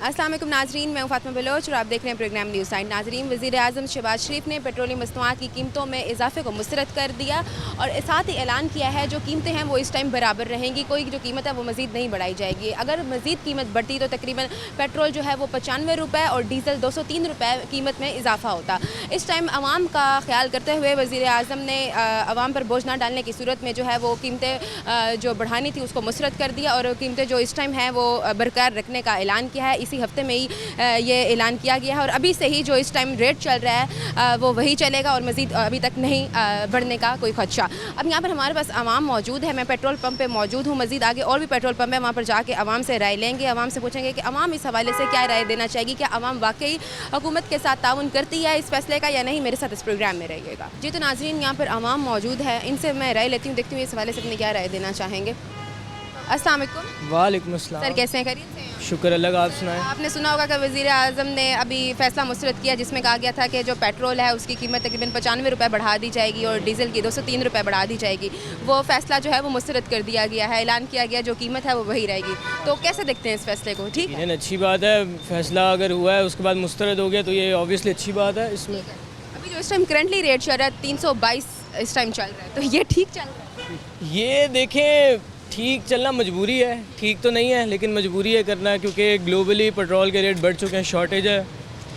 अस्सलाम वालेकुम नाजरीन, मैं फ़ातिमा बलोच और आप देख रहे हैं प्रोग्राम न्यूज़ टाइम। नाजरीन, वज़ीर-ए-आज़म शहबाज शरीफ ने पेट्रोलियम मसनूआत की कीमतों में इजाफे को मुस्तरद कर दिया और साथ ही ऐलान किया है जो कीमतें हैं वो इस टाइम बराबर रहेंगी, कोई जो कीमत है वो मज़ीद नहीं बढ़ाई जाएगी। अगर मज़ीद कीमत बढ़ती तो तकरीबन पेट्रोल जो है वो 95 रुपये और डीज़ल 203 रुपये कीमत में इजाफा होता। इस टाइम आवाम का ख्याल करते हुए वज़ीर-ए-आज़म ने आवाम पर बोझ ना डालने की सूरत में जो है वो कीमतें जो बढ़ानी थी उसको मुस्तरद कर दिया और कीमतें जो इस टाइम हैं वो बरकरार रखने का ऐलान किया है। इसी हफ्ते में ही ये ऐलान किया गया है और अभी से ही जो इस टाइम रेट चल रहा है वो वही चलेगा और मज़ीद अभी तक नहीं बढ़ने का कोई खदशा। अब यहाँ पर हमारे पास आवाम मौजूद है, मैं पेट्रोल पंप पे मौजूद हूँ, मज़ीद आगे और भी पेट्रोल पंप है, वहाँ पर जाके आवाम से राय लेंगे, आवाम से पूछेंगे कि आवाम इस हवाले से क्या राय देना चाहेगी, क्या आवाम वाकई हुकूमत के साथ ताउन करती है इस फैसले का या नहीं। मेरे साथ इस प्रोग्राम में रहिएगा। जी तो नाज़रीन, यहाँ पर आवाम मौजूद है, इनसे मैं राय लेती हूँ, देखती हूँ इस हवाले से अपनी क्या राय देना चाहेंगे। अस्सलाम वालेकुम। वालेकुम अस्सलाम। सर कैसे हैं, खैरियत से हैं? शुक्र अल्लाह का, आप सुनाएं। आपने सुना होगा कि वज़ीर-ए-आज़म ने अभी फ़ैसला मुस्तरद किया जिसमें कहा गया था कि जो पेट्रोल है उसकी कीमत तकरीबन 95 रुपये बढ़ा दी जाएगी और डीज़ल की 203 रुपये बढ़ा दी जाएगी। वो फ़ैसला जो है वो मुस्तरद कर दिया गया है, ऐलान किया गया जो कीमत है वो वही रहेगी। तो कैसे देखते हैं इस फैसले को? ठीक है, अच्छी बात है, फैसला अगर हुआ है उसके बाद मुस्तरद हो गया तो ये ऑब्वियसली अच्छी बात है। इसमें अभी जो इस टाइम करंटली रेट चल रहा है 322 इस टाइम चल रहा है, तो ये ठीक चल रहा है? ये देखें, ठीक चलना मजबूरी है, ठीक तो नहीं है लेकिन मजबूरी है करना, क्योंकि ग्लोबली पेट्रोल के रेट बढ़ चुके हैं, शॉर्टेज है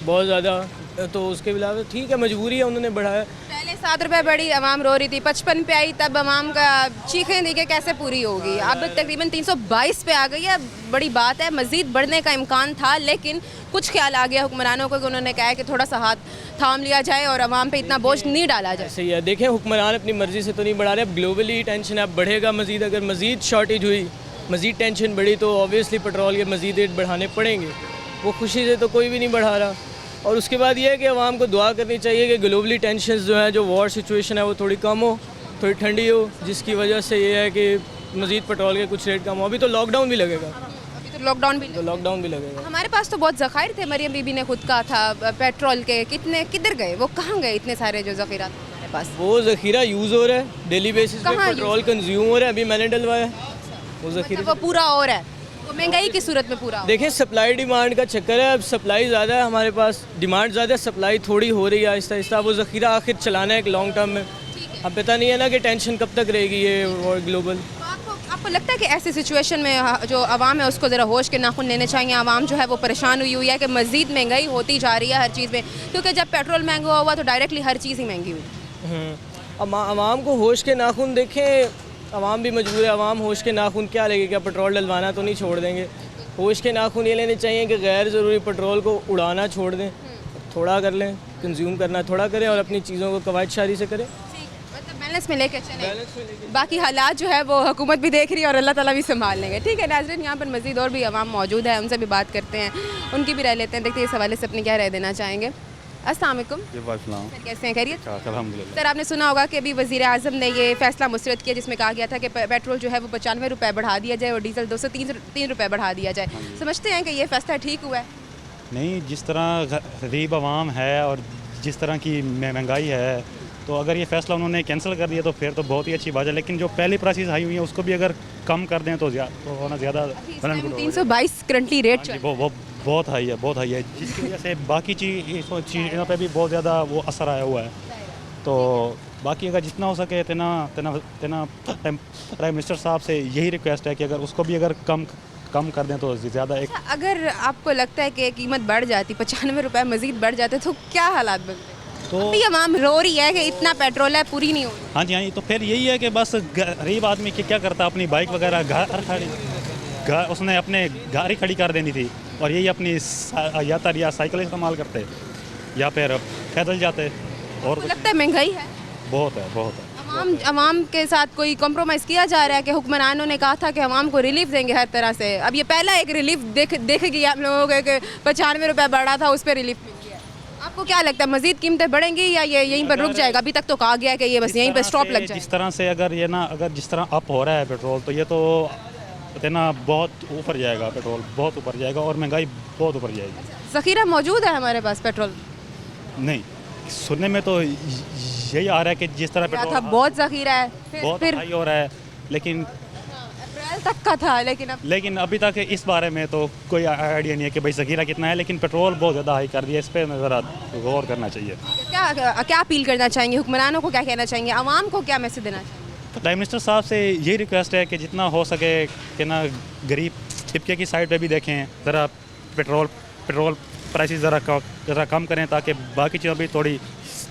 बहुत ज़्यादा, तो उसके अलावा ठीक है, मजबूरी है, उन्होंने बढ़ाया। पहले 7 रुपये बढ़ी, आवाम रो रही थी, 55 पे आई, तब आवाम का चीखें दी कि कैसे पूरी होगी। अब तकरीबन 322 पे आ गई है, बड़ी बात है। मज़ीद बढ़ने का इम्कान था लेकिन कुछ ख्याल आ गया हुक्मरानों को कि उन्होंने कहा है कि थोड़ा सा हाथ थाम लिया जाए और आवाम पे इतना बोझ नहीं डाला जाए। सही है, देखें हुक्मरान अपनी मर्ज़ी से तो नहीं बढ़ा रहे, अब ग्लोबली टेंशन अब बढ़ेगा मज़ीद, अगर मज़ीद शॉर्टेज हुई, मज़ीद टेंशन बढ़ी तो ऑब्वियसली पेट्रोल के मज़ीद रेट बढ़ाने पड़ेंगे। वो खुशी से तो कोई भी नहीं बढ़ा रहा। और उसके बाद ये है कि आवाम को दुआ करनी चाहिए कि ग्लोबली टेंशन जो है, जो वॉर सिचुएशन है वो थोड़ी कम हो, थोड़ी ठंडी हो, जिसकी वजह से ये है कि मज़ीद पेट्रोल के कुछ रेट कम हो। अभी तो लॉकडाउन भी लगेगा, अभी तो लॉकडाउन भी लगेगा। हमारे पास तो बहुत ज़खायर थे, मरियम बीबी ने खुद कहा था पेट्रोल के, किधर गए वो, कहाँ गए इतने सारे जो ज़ख़ीरा थे हमारे पास? वो ज़ख़ीरा यूज़ हो रहा है, डेली बेसिस पे पेट्रोल कंज्यूम हो रहा है, अभी मैंने डलवाया वो ज़ख़ीरा। वो पूरा हो रहा है, वो महंगाई की सूरत में पूरा। देखिए सप्लाई डिमांड का चक्कर है, अब सप्लाई ज़्यादा है हमारे पास, डिमांड ज़्यादा है, सप्लाई थोड़ी हो रही है आहिस्ता आहिस्ता। वो ज़ख़ीरा आखिर चलाना है एक लॉन्ग टर्म में, अब पता नहीं है ना कि टेंशन कब तक रहेगी ये और ग्लोबल। आपको लगता है कि ऐसी सिचुएशन में जो आवाम है उसको ज़रा होश के नाखून लेने चाहिए? आवाम जो है वो परेशान हुई है कि मज़ीद महंगाई होती जा रही है हर चीज़ में, क्योंकि जब पेट्रोल महंगा हुआ तो डायरेक्टली हर चीज़ ही महंगी हुई। आवाम को होश के नाखून, देखें आवाम भी मजबूर है, आवाम होश के नाखून क्या लेंगे, क्या पेट्रोल डलवाना तो नहीं छोड़ देंगे। होश के नाखून ये लेने चाहिए कि गैर ज़रूरी पेट्रोल को उड़ाना छोड़ दें, थोड़ा कर लें, कंज्यूम करना थोड़ा करें और अपनी चीज़ों को कवायद शारी से करें, मतलब बैलेंस में लेकर चलें। बाकी हालात जो है वो हुकूमत भी देख रही है और अल्लाह ताला भी संभाल लेंगे। ठीक है नाज़रीन, यहाँ पर मज़ीद और भी आवाम मौजूद है, उनसे भी बात करते हैं, उनकी भी राय लेते हैं, देखते हैं इस हवाले से अपनी क्या राय देना चाहेंगे। अस्सलाम वालेकुम। सर कैसे हैं, खैरियत? अल्हम्दुलिल्लाह। सर आपने सुना होगा कि अभी वज़ीर-ए-आज़म ने ये फ़ैसला मुस्तरद किया जिसमें कहा गया था कि पेट्रोल जो है वो 95 रुपये बढ़ा दिया जाए और डीज़ल 203 रुपये बढ़ा दिया जाए। समझते हैं कि ये फ़ैसला ठीक हुआ है? नहीं, जिस तरह गरीब आवाम है और जिस तरह की महंगाई है, तो अगर ये फ़ैसला उन्होंने कैंसिल कर दिया तो फिर तो बहुत ही अच्छी बात है, लेकिन जो पहली प्राइसेस हाई हुई है उसको भी अगर कम कर दें तो होना ज़्यादा 322 करंटली रेट चल, वो बहुत हाई है, बहुत हाई है, जिसकी वजह से बाकी चीज़ों पे भी बहुत ज़्यादा वो असर आया हुआ है। तो बाकी अगर जितना हो सके इतना प्राइम मिनिस्टर साहब से यही रिक्वेस्ट है कि अगर उसको भी अगर कम कर दें तो ज़्यादा एक। अगर आपको लगता है कि कीमत बढ़ जाती, 95 रुपये मज़ीद बढ़ जाते तो क्या हालात बनते? तो अभी आवाम रो रही है कि इतना पेट्रोल है, पूरी नहीं हो रही। हाँ जी, तो फिर यही है कि बस गरीब आदमी क्या करता, अपनी बाइक वगैरह घर उसने अपने गाड़ी खड़ी कर देनी थी और यही अपनी यातायात या साइकिल इस्तेमाल करते या फिर पैदल जाते। और लगता है महंगाई है, बहुत है। अवाम के साथ कोई कॉम्प्रोमाइज़ किया जा रहा है कि हुक्मरानों ने कहा था कि अवाम को रिलीफ देंगे हर तरह से, अब ये पहला एक रिलीफ देखेगी आप लोगों को कि 95 रुपये बढ़ा था उस पर रिलीफ मिल गया। आपको क्या लगता है मज़ीद कीमतें बढ़ेंगी या ये यहीं पर रुक जाएगा? अभी तक तो कहा गया है कि ये बस यहीं पर स्टॉप लग जाए। जिस तरह से अगर जिस तरह अप हो रहा है पेट्रोल, तो ये तो इतना बहुत ऊपर जाएगा, पेट्रोल बहुत ऊपर जाएगा और महंगाई बहुत ऊपर जाएगी। ज़ख़ीरा मौजूद है हमारे पास पेट्रोल? नहीं, सुनने में तो यही आ रहा है कि जिस तरह पेट्रोल बहुत ज़ख़ीरा है, बहुत हाई हो रहा है, लेकिन अप्रैल तक का था, लेकिन अभी तक इस बारे में तो कोई आइडिया नहीं है कि भाई ज़ख़ीरा कितना है, लेकिन पेट्रोल बहुत ज़्यादा हाई कर दिया, इस पर ज़रा गौर करना चाहिए। क्या क्या अपील करना चाहेंगे, हुक्मरानों को क्या कहना चाहेंगे, आवाम को क्या मैसेज देना चाहेंगे? प्राइम मिनिस्टर साहब से यही रिक्वेस्ट है कि जितना हो सके कि ना गरीब तबके की साइड पे भी देखें, ज़रा पेट्रोल प्राइसेस ज़रा कम करें, ताकि बाकी चीज़ों भी थोड़ी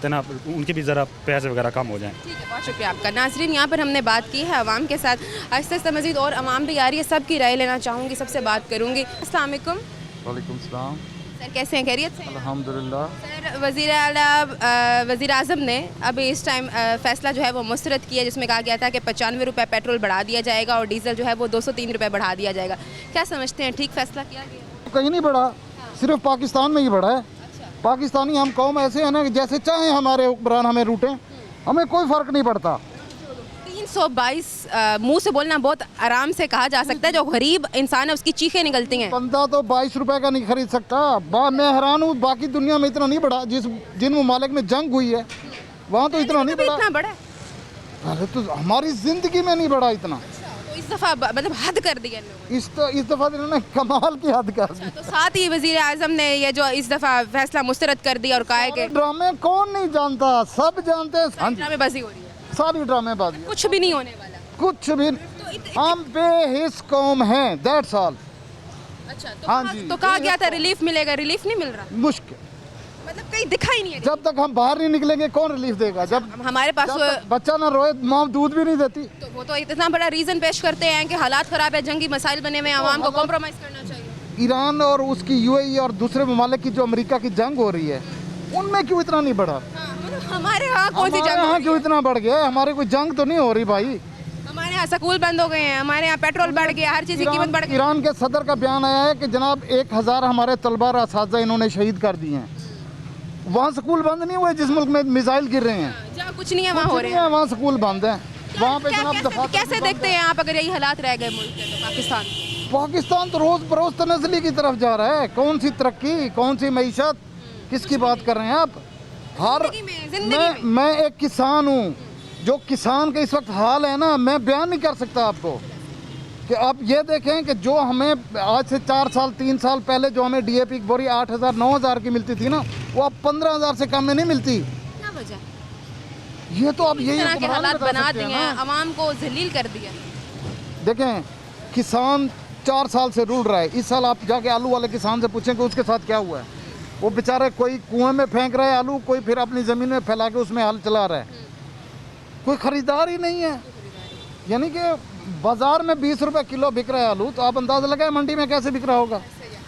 ना उनकी भी ज़रा पैसे वगैरह कम हो जाएं। ठीक है, बहुत शुक्रिया आपका। नाज़रीन, यहाँ पर हमने बात की है आवाम के साथ, आहिस्ता आहिस्ता मज़ीद और आवाम भी आ रही है, सबकी राय लेना चाहूँगी, सबसे बात करूँगी। अस्सलाम वालेकुम। वालेकुम सलाम। सर कैसे हैं, खैरियत से? अल्हम्दुलिल्लाह। सर, वज़ीर आज़म ने अभी इस टाइम फ़ैसला जो है वो मुस्तरद किया, जिसमें कहा गया था कि 95 रुपये पेट्रोल बढ़ा दिया जाएगा और डीज़ल जो है वो 203 रुपये बढ़ा दिया जाएगा। क्या समझते हैं, ठीक फ़ैसला किया गया? कहीं नहीं बढ़ा, सिर्फ पाकिस्तान में ही बढ़ा है। पाकिस्तानी हम कौम ऐसे हैं ना कि जैसे चाहें हमारे हुक्मरान हमें रूटें, हमें कोई फ़र्क नहीं पड़ता। 322 मुंह से बोलना बहुत आराम से कहा जा सकता है, जो गरीब इंसान है उसकी चीखें निकलती हैं। बंदा तो 22 रुपए का नहीं खरीद सकता। मैं हैरान हूँ, बाकी दुनिया में इतना नहीं बढ़ा। जिन ममालिक में जंग हुई है वहाँ तो इतना नहीं बढ़ा। इतना बड़ा है? अरे तो हमारी ज़िंदगी में नहीं बढ़ा इतना। तो इस दफ़ा मतलब हद कर दिया इन लोगों ने। इस दफ़ा इन्होंने कमाल की हद कर दी। तो साथ ही वज़ीर आज़म ने ये जो इस दफ़ा फैसला मुस्तरद कर दिया और कहा है कि ड्रामे कौन नहीं जानता, सब जानते हैं। हाँ जी, ड्रामेबाजी हो रही है, सारी ड्रामेबाजी, कुछ भी नहीं होने वाला। कुछ भी। हम बेहिस कौम हैं, दैट्स ऑल। अच्छा, हाँ जी। तो कहा गया था रिलीफ मिलेगा, रिलीफ नहीं मिल रहा, मुश्किल। मतलब कहीं दिखा ही नहीं है। जब तक हम बाहर नहीं निकलेंगे कौन रिलीफ देगा? जब हमारे पास जब तक बच्चा ना रोए, माँ दूध भी नहीं देती। तो वो तो इतना बड़ा रीज़न पेश करते हैं कि हालात ख़राब है, जंगी मसाइल बने हुए हैं, आवाम को कॉम्प्रोमाइज़ करना चाहिए। ईरान और उसकी यूएई और दूसरे ममालिक की जो अमेरिका की जंग हो रही है, उनमें क्यों इतना नहीं बढ़ा? मतलब हमारे यहाँ कौन सी हमारे जंग हो यहाँ रही क्यों है? इतना बढ़ गया? हमारे कोई जंग तो नहीं हो रही भाई। हमारे यहाँ स्कूल बंद हो गए हैं, हमारे यहाँ पेट्रोल बढ़ गया, हर चीज़ की कीमत बढ़ गई। ईरान के सदर का बयान आया है कि जनाब 1000 हमारे तलबा और असातिज़ा इन्होंने शहीद कर दिए हैं। वहाँ स्कूल बंद नहीं हुए जिस मुल्क में मिसाइल गिर रहे हैं, जहाँ कुछ नहीं है वहाँ हो रहे हैं। वहाँ स्कूल बंद हैं। वहाँ पे जनाब कैसे देखते हैं आप अगर यही हालात रह गए मुल्क के, तो पाकिस्तान? पाकिस्तान तो रोज़ बरोज़ तनज़ली की तरफ जा रहा है। कौन सी तरक्की, कौन सी मईशत, किसकी बात कर रहे हैं आप? मैं एक किसान हूँ, जो किसान का इस वक्त हाल है ना, मैं बयान नहीं कर सकता आपको। कि आप ये देखें कि जो हमें आज से 4 साल 3 साल पहले जो हमें डीएपी की बोरी 8000 9000 की मिलती थी ना, वो अब 15000 से कम में नहीं मिलती। क्या वजह? ये तो अब यही इस तरह के हुक्मरान हालात बता बना सकते दिए हैं हैं, ना। आवाम को जलील कर दिया। देखें, किसान 4 साल से रुल रहा है। इस साल आप जाके आलू वाले किसान से पूछें कि उसके साथ क्या हुआ है। वो बेचारे कोई कुएं में फेंक रहा है आलू, कोई फिर अपनी ज़मीन में फैला के उसमें हल चला रहा है। कोई ख़रीदार ही नहीं है। यानी कि बाज़ार में 20 रुपये किलो बिक रहा है आलू, तो आप अंदाज़ा लगाए मंडी में कैसे बिक रहा होगा।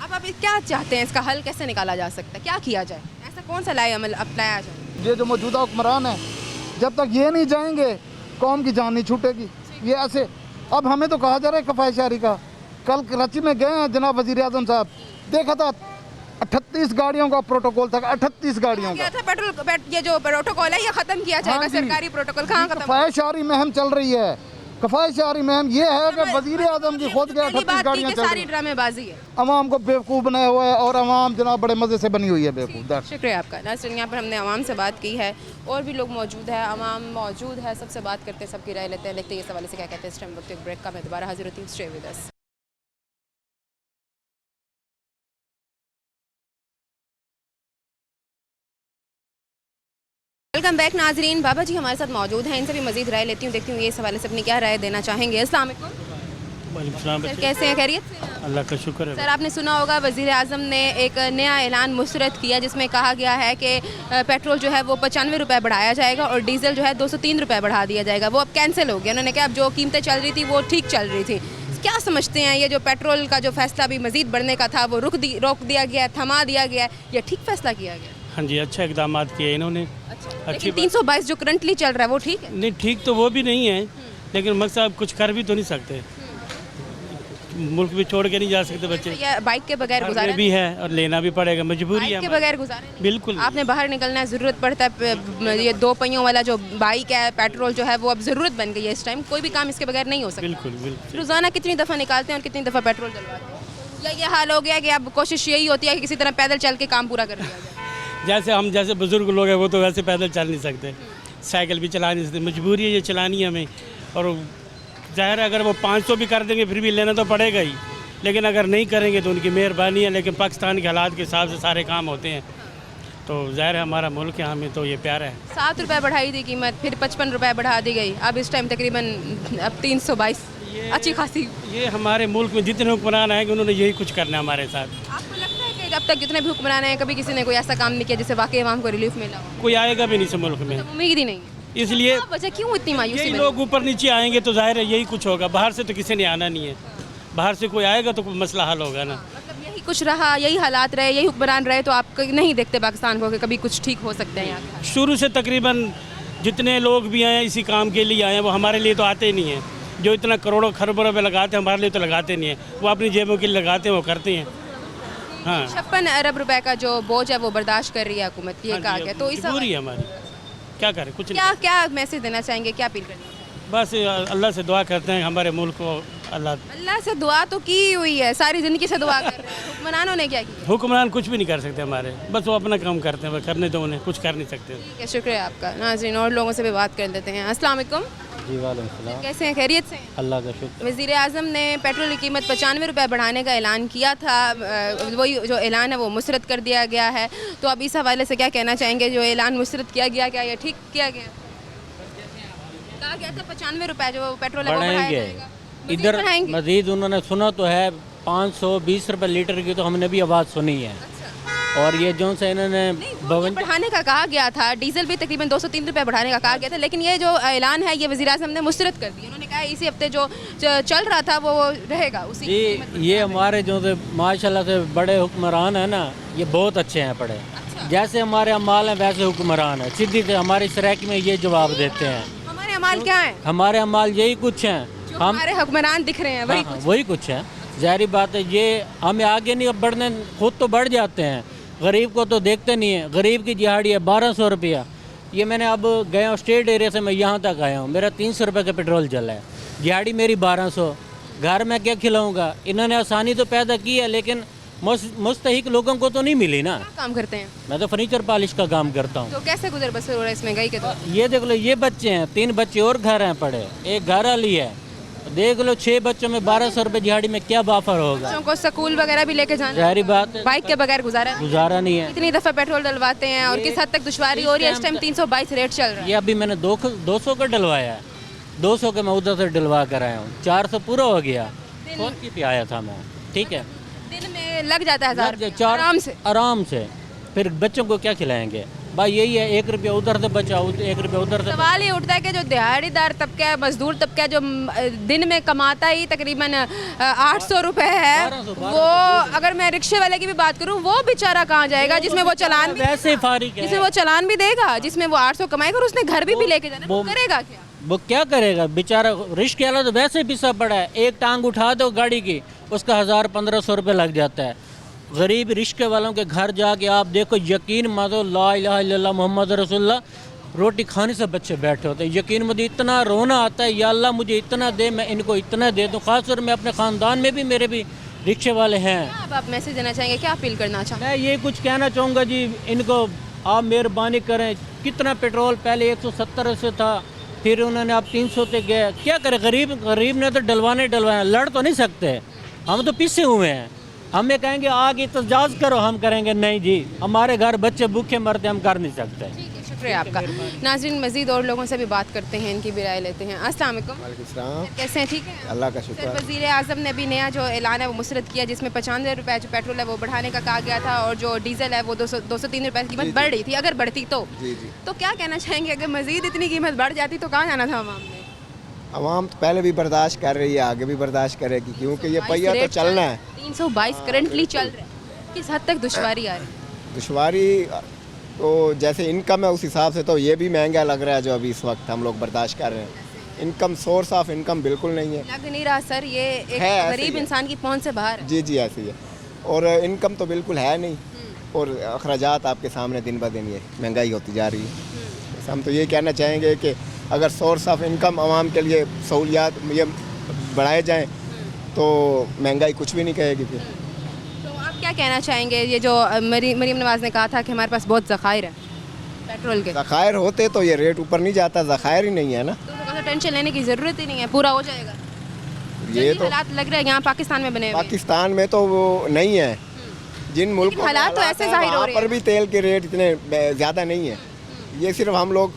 अब आप क्या चाहते हैं, इसका हल कैसे निकाला जा सकता है, क्या किया जाए, ऐसा कौन सा लाए अमल अपनाया जाए? ये जो मौजूदा हुक्मरान है, जब तक ये नहीं जाएंगे कौम की जान नहीं छूटेगी। ये ऐसे अब हमें तो कहा जा रहा है कफ़ाई शारी का। कल कराची में गए हैं जनाब वज़ीर आज़म साहब, देखा था 38 गाड़ियों का प्रोटोकॉल था, 38 गाड़ियों का। था पेट्रोल, ये जो प्रोटोकॉल है ये ख़त्म किया जाएगा। हाँ जी। सरकारी प्रोटोकॉल कहाँ खत्म? कफ़ाई शारी मुहिम चल रही है। कफ़ाई शारी मुहिम ये है कि वज़ीर आज़म की खुद के 38 गाड़ियाँ चल रही सारी हैं। ड्रामेबाजी है, अवाम को बेवकूफ़ बनाया हुआ है और अवाम जनाब बड़े मज़े से बनी हुई है बेवकूफ़। शुक्रिया आपका। नाज़रीन, यहाँ पर हमने आवाम से बात की है, और भी लोग मौजूद है, आवाम मौजूद है, सबसे बात करते हैं, सबकी राय लेते हैं, देखते हैं इस हवाले से क्या कहते हैं। इस टाइम वक्त एक ब्रेक का मैं दोबारा हाजिर होती हूँ। Stay with us. Welcome back नाजरीन। बाबा जी हमारे साथ मौजूद हैं, इनसे भी मजीद राय लेती हूँ, देखती हूँ ये इस हवाले से अपनी क्या राय देना चाहेंगे। अस्सलाम वालेकुम सर, कैसे हैं, खैरियत से? अल्लाह का शुक्र है। सर, आपने सुना होगा वज़ीर आज़म ने एक नया ऐलान मुस्तरद किया, जिसमें कहा गया है कि पेट्रोल जो है वो 95 रुपये बढ़ाया जाएगा और डीज़ल जो है 203 रुपये बढ़ा दिया जाएगा। वो अब कैंसिल हो गया। उन्होंने कहा अब जो कीमतें चल रही थी वो ठीक चल रही थी। क्या समझते हैं, ये जो पेट्रोल का जो फैसला भी मज़ीद बढ़ने का था वो रोक दिया गया, थमा दिया गया, ये ठीक फैसला किया गया? हाँ जी, अच्छा इकदाम किए इन्होंने। लेकिन 322 जो करंटली चल रहा है वो ठीक है? नहीं, ठीक तो वो भी नहीं है, लेकिन मकसद कुछ कर भी तो नहीं सकते। मुल्क भी छोड़ के नहीं जा सकते बच्चे। या बाइक के बगैर गुजारा भी है और लेना भी पड़ेगा, मजबूरी है बाइक के हमारी। बगैर गुजारा नहीं। बिल्कुल। आपने बाहर निकलना है, ज़रूरत पड़ता है, ये 2 पहियों वाला जो बाइक है, पेट्रोल जो है वो अब ज़रूरत बन गई है इस टाइम। कोई भी काम इसके बगैर नहीं हो सकता। बिल्कुल बिल्कुल। रोज़ाना कितनी दफ़ा निकालते हैं और कितनी दफ़ा पेट्रोल डलवाते हैं? या ये हाल हो गया कि अब कोशिश यही होती है कि किसी तरह पैदल चल के काम पूरा कर लिया जाए? जैसे हम जैसे बुज़ुर्ग लोग हैं वो तो वैसे पैदल चल नहीं सकते, साइकिल भी चला नहीं सकते, मजबूरी है ये चलानी है हमें। और ज़ाहिर है अगर वो 500 भी कर देंगे फिर भी लेना तो पड़ेगा ही, लेकिन अगर नहीं करेंगे तो उनकी मेहरबानी है। लेकिन पाकिस्तान के हालात के हिसाब से सारे काम होते हैं, तो ज़ाहिर है हमारा मुल्क है, हमें तो ये प्यारा है। 7 रुपये बढ़ाई थी कीमत, फिर 55 रुपये बढ़ा दी गई, अब इस टाइम तकरीबन अब 322, अच्छी खासी। ये हमारे मुल्क में जितने हुक्मरान आएंगे उन्होंने यही कुछ करना है हमारे साथ। आपको लगता है कि अब तक जितने भी हुक्मरान हैं कभी किसी ने कोई ऐसा काम नहीं किया जिससे वाकई आवाम को रिलीफ मिला हो? कोई आएगा भी नहीं इस मुल्क में, उम्मीद ही नहीं है। इसलिए क्या वजह, क्यों इतनी मायूसी यही बनी? लोग ऊपर नीचे आएंगे तो जाहिर है यही कुछ होगा। बाहर से तो किसी ने आना नहीं है, बाहर से कोई आएगा तो कोई मसला हल होगा ना। मतलब यही कुछ रहा, यही हालात रहे, यही हुक्मरान रहे, तो आप नहीं देखते पाकिस्तान को कि कभी कुछ ठीक हो सकते हैं यहाँ के? शुरू से तकरीबन जितने लोग भी आए हैं इसी काम के लिए आए हैं, वो हमारे लिए तो आते ही नहीं हैं। जो इतना करोड़ों खरबों रुपये लगाते हैं हमारे लिए तो लगाते नहीं हैं, वो अपनी जेबों के लिए लगाते हैं, वो करते हैं। हाँ 56 अरब रुपए का जो बोझ है वो बर्दाश्त कर रही है हुकूमत, ये कहा गया। तो इस मजबूरी है हमारी, क्या करें, कुछ नहीं। क्या क्या मैसेज देना चाहेंगे, क्या अपील करनी है? बस अल्लाह से दुआ करते हैं हमारे मुल्क को अल्लाह। अल्लाह से दुआ तो की हुई है, सारी ज़िंदगी से दुआ कर रहे हैं, हुक्मरानों ने क्या किया? हुक्मरान कुछ भी नहीं कर सकते हमारे, बस वो अपना काम करते हैं, वो करने दो, उन्हें कुछ कर नहीं सकते। ठीक है, शुक्रिया आपका। नाज़रीन और लोगों से भी बात कर लेते हैं। अस्सलाम वालेकुम, जी वालेकुम, कैसे हैं, खैरियत से हैं? अल्लाह का शुक्र। वज़ीर आज़म ने पेट्रोल की कीमत 95 रुपये बढ़ाने का ऐलान किया था, वही जो ऐलान है वो मुस्तरद कर दिया गया है। तो अब इस हवाले से क्या कहना चाहेंगे, जो ऐलान मुस्तरद किया गया, क्या ये ठीक किया गया? कहा गया था 95 रुपये जो पेट्रोल है वो बढ़ाया बढ़ाएंगे जाएगा। मज़ीद इधर बढ़ाएंगे? मजीद उन्होंने सुना तो है 520 रुपये लीटर की, तो हमने भी आवाज़ सुनी है। और ये जो से इन्होंने वो भवन बढ़ाने का कहा गया था, डीजल भी तकरीबन 203 रुपये बढ़ाने का कहा गया था, लेकिन ये जो ऐलान है ये वज़ीर आज़म ने मुस्तरद कर दिया। उन्होंने कहा इसी हफ्ते जो चल रहा था वो रहेगा उसी जी, कीमत पर ये रहेगा। हमारे जो से माशाल्लाह से बड़े हुक्मरान हैं ना, ये बहुत अच्छे हैं पड़े। जैसे हमारे अमाल हैं वैसे हुक्मरान हैं, सीधी से हमारी सराइक में ये जवाब देते हैं। हमारे अमाल क्या है? हमारे अमाल यही कुछ हैं, जो हम हमारे हुक्मरान दिख रहे हैं वही हाँ, कुछ। वही कुछ है। ज़ाहिर बात है, ये हमें आगे नहीं बढ़ने, खुद तो बढ़ जाते हैं, गरीब को तो देखते नहीं है। गरीब की दिहाड़ी है 1200 रुपया। ये मैंने अब गया हूँ स्टेट एरिया से, मैं यहाँ तक आया हूँ, मेरा 300 रुपये का पेट्रोल जला है, दिहाड़ी मेरी 1200। घर में क्या खिलाऊँगा? इन्होंने आसानी तो पैदा की है, लेकिन मुस्तहिक लोगों को तो नहीं मिली ना। क्या काम करते हैं? मैं तो फर्नीचर पॉलिश का काम करता हूँ। तो कैसे गुजर बसर हो रहा है इस महंगाई के दौर? ये देख लो, ये बच्चे हैं, 3 बच्चे और घर हैं पड़े, एक घर वाली है, देख लो 6 बच्चों में 1200 रुपये दिहाड़ी में क्या बाफर होगा? बच्चों को स्कूल वगैरह भी लेके जाना, ज़ाहिर बात है, बाइक के बगैर गुजारा नहीं। गुजारा नहीं है। इतनी दफ़ा पेट्रोल डलवाते हैं और किस हद तक दुश्वारी हो रही है? इस टाइम 322 रेट चल रहा है। ये अभी मैंने 200 का डलवाया है, 200 के मैं उधर से डलवा कर आया हूँ, 400 पूरा हो गया। फोन की पे आया था मैं, ठीक है, दिन में लग जाता है 1000 लग जाए, आराम से। फिर बच्चों को क्या खिलाएंगे भाई? यही है, 1 रुपया उधर से बचाओ, 1 रुपया उधर से। सवाल ये उठता है कि जो दिहाड़ीदार तबका है, मजदूर तबका है, जो दिन में कमाता ही तकरीबन 800 रुपए है, 1200 वो अगर मैं रिक्शे वाले की भी बात करूं, वो बेचारा कहाँ जाएगा जिसमें वो चलान भी, वैसे ही फारिग है, जिसमें वो चलान भी देगा, जिसमें वो 800 कमाएगा और उसने घर भी लेके जाना, वो करेगा क्या? वो क्या करेगा बेचारा? रिश्क वाला तो वैसे ही पिसा पड़ा है, एक टांग उठा दो गाड़ी की, उसका 1000-1500 रुपये लग जाता है। गरीब रिश्के वालों के घर जाके आप देखो, यकीन मानो, ला इलाहा इल्लल्लाह मोहम्मद रसूलुल्लाह, रोटी खाने से बच्चे बैठे होते हैं। यकीन मुझे इतना रोना आता है, या अल्लाह मुझे इतना दे, मैं इनको इतना दे दूँ। ख़ासतौर में अपने ख़ानदान में भी मेरे भी रिक्शे वाले हैं। अब आप मैसेज देना चाहेंगे, क्या अपील करना चाहेंगे? मैं ये कुछ कहना चाहूँगा जी, इनको आप मेहरबानी करें। कितना पेट्रोल पहले 170 से था, फिर उन्होंने अब 300 तक गया। क्या करे? गरीब ने तो डलवाने लड़ तो नहीं सकते, हम तो पीछे हुए हैं। हमें कहेंगे आगे एहतजाज करो, हम करेंगे नहीं जी, हमारे घर बच्चे भूखे मरते, हम कर नहीं सकते। ठीक है, शुक्रिया आपका। नाज़रीन मज़ीद और लोगों से भी बात करते हैं, इनकी भी राय लेते हैं। अस्सलाम वालेकुम, कैसे हैं? ठीक है, अल्लाह का शुक्र सर, है। वज़ीर आज़म ने भी नया जो ऐलान है वो मुस्तरद किया, जिसमें 95 रुपये जो पेट्रोल है वो बढ़ाने का कहा गया था, और जो डीजल है वो 203 रुपये की कीमत बढ़ रही थी, अगर बढ़ती तो। जी जी, तो क्या कहना चाहेंगे, अगर मज़ीद इतनी कीमत बढ़ जाती तो कहाँ जाना था आवाम ने? आवाम तो पहले भी बर्दाश्त कर रही है, आगे भी बर्दाश्त करेगी, क्योंकि ये पहिया तो रेट चलना है। 322 करंटली चल रहा है, किस हद तक दुश्वारी आ रही है? दुश्वारी तो जैसे इनकम है उस हिसाब से तो ये भी महंगा लग रहा है, जो अभी इस वक्त हम लोग बर्दाश्त कर रहे हैं। इनकम, सोर्स ऑफ इनकम बिल्कुल नहीं है। लग नहीं रहा सर, ये एक है, ऐसे गरीब ही है। इंसान की पहुंच से बाहर है। जी जी, ऐसी है। और इनकम तो बिल्कुल है नहीं, और अखराजात आपके सामने दिन ब दिन ये महंगाई होती जा रही है। हम तो ये कहना चाहेंगे कि अगर सोर्स ऑफ इनकम आवाम के लिए सहूलियात ये बढ़ाए जाएँ तो महंगाई कुछ भी नहीं कहेगी फिर। तो आप क्या कहना चाहेंगे, ये जो मरीम नवाज़ ने कहा था कि हमारे पास बहुत ज़खायर है पेट्रोल के, ज़खायर होते तो ये रेट ऊपर नहीं जाता, ज़खायर ही नहीं है ना। तो टेंशन लेने की ज़रूरत ही नहीं है, पूरा हो जाएगा। ये तो हालात लग रहे हैं यहाँ पाकिस्तान में बने हुए हैं। पाकिस्तान में तो वो नहीं है, जिन मुल्कों में हालात तो ऐसे हैं, जाहिर हो वहाँ रहे पर हैं। भी तेल के रेट इतने ज़्यादा नहीं है, ये सिर्फ हम लोग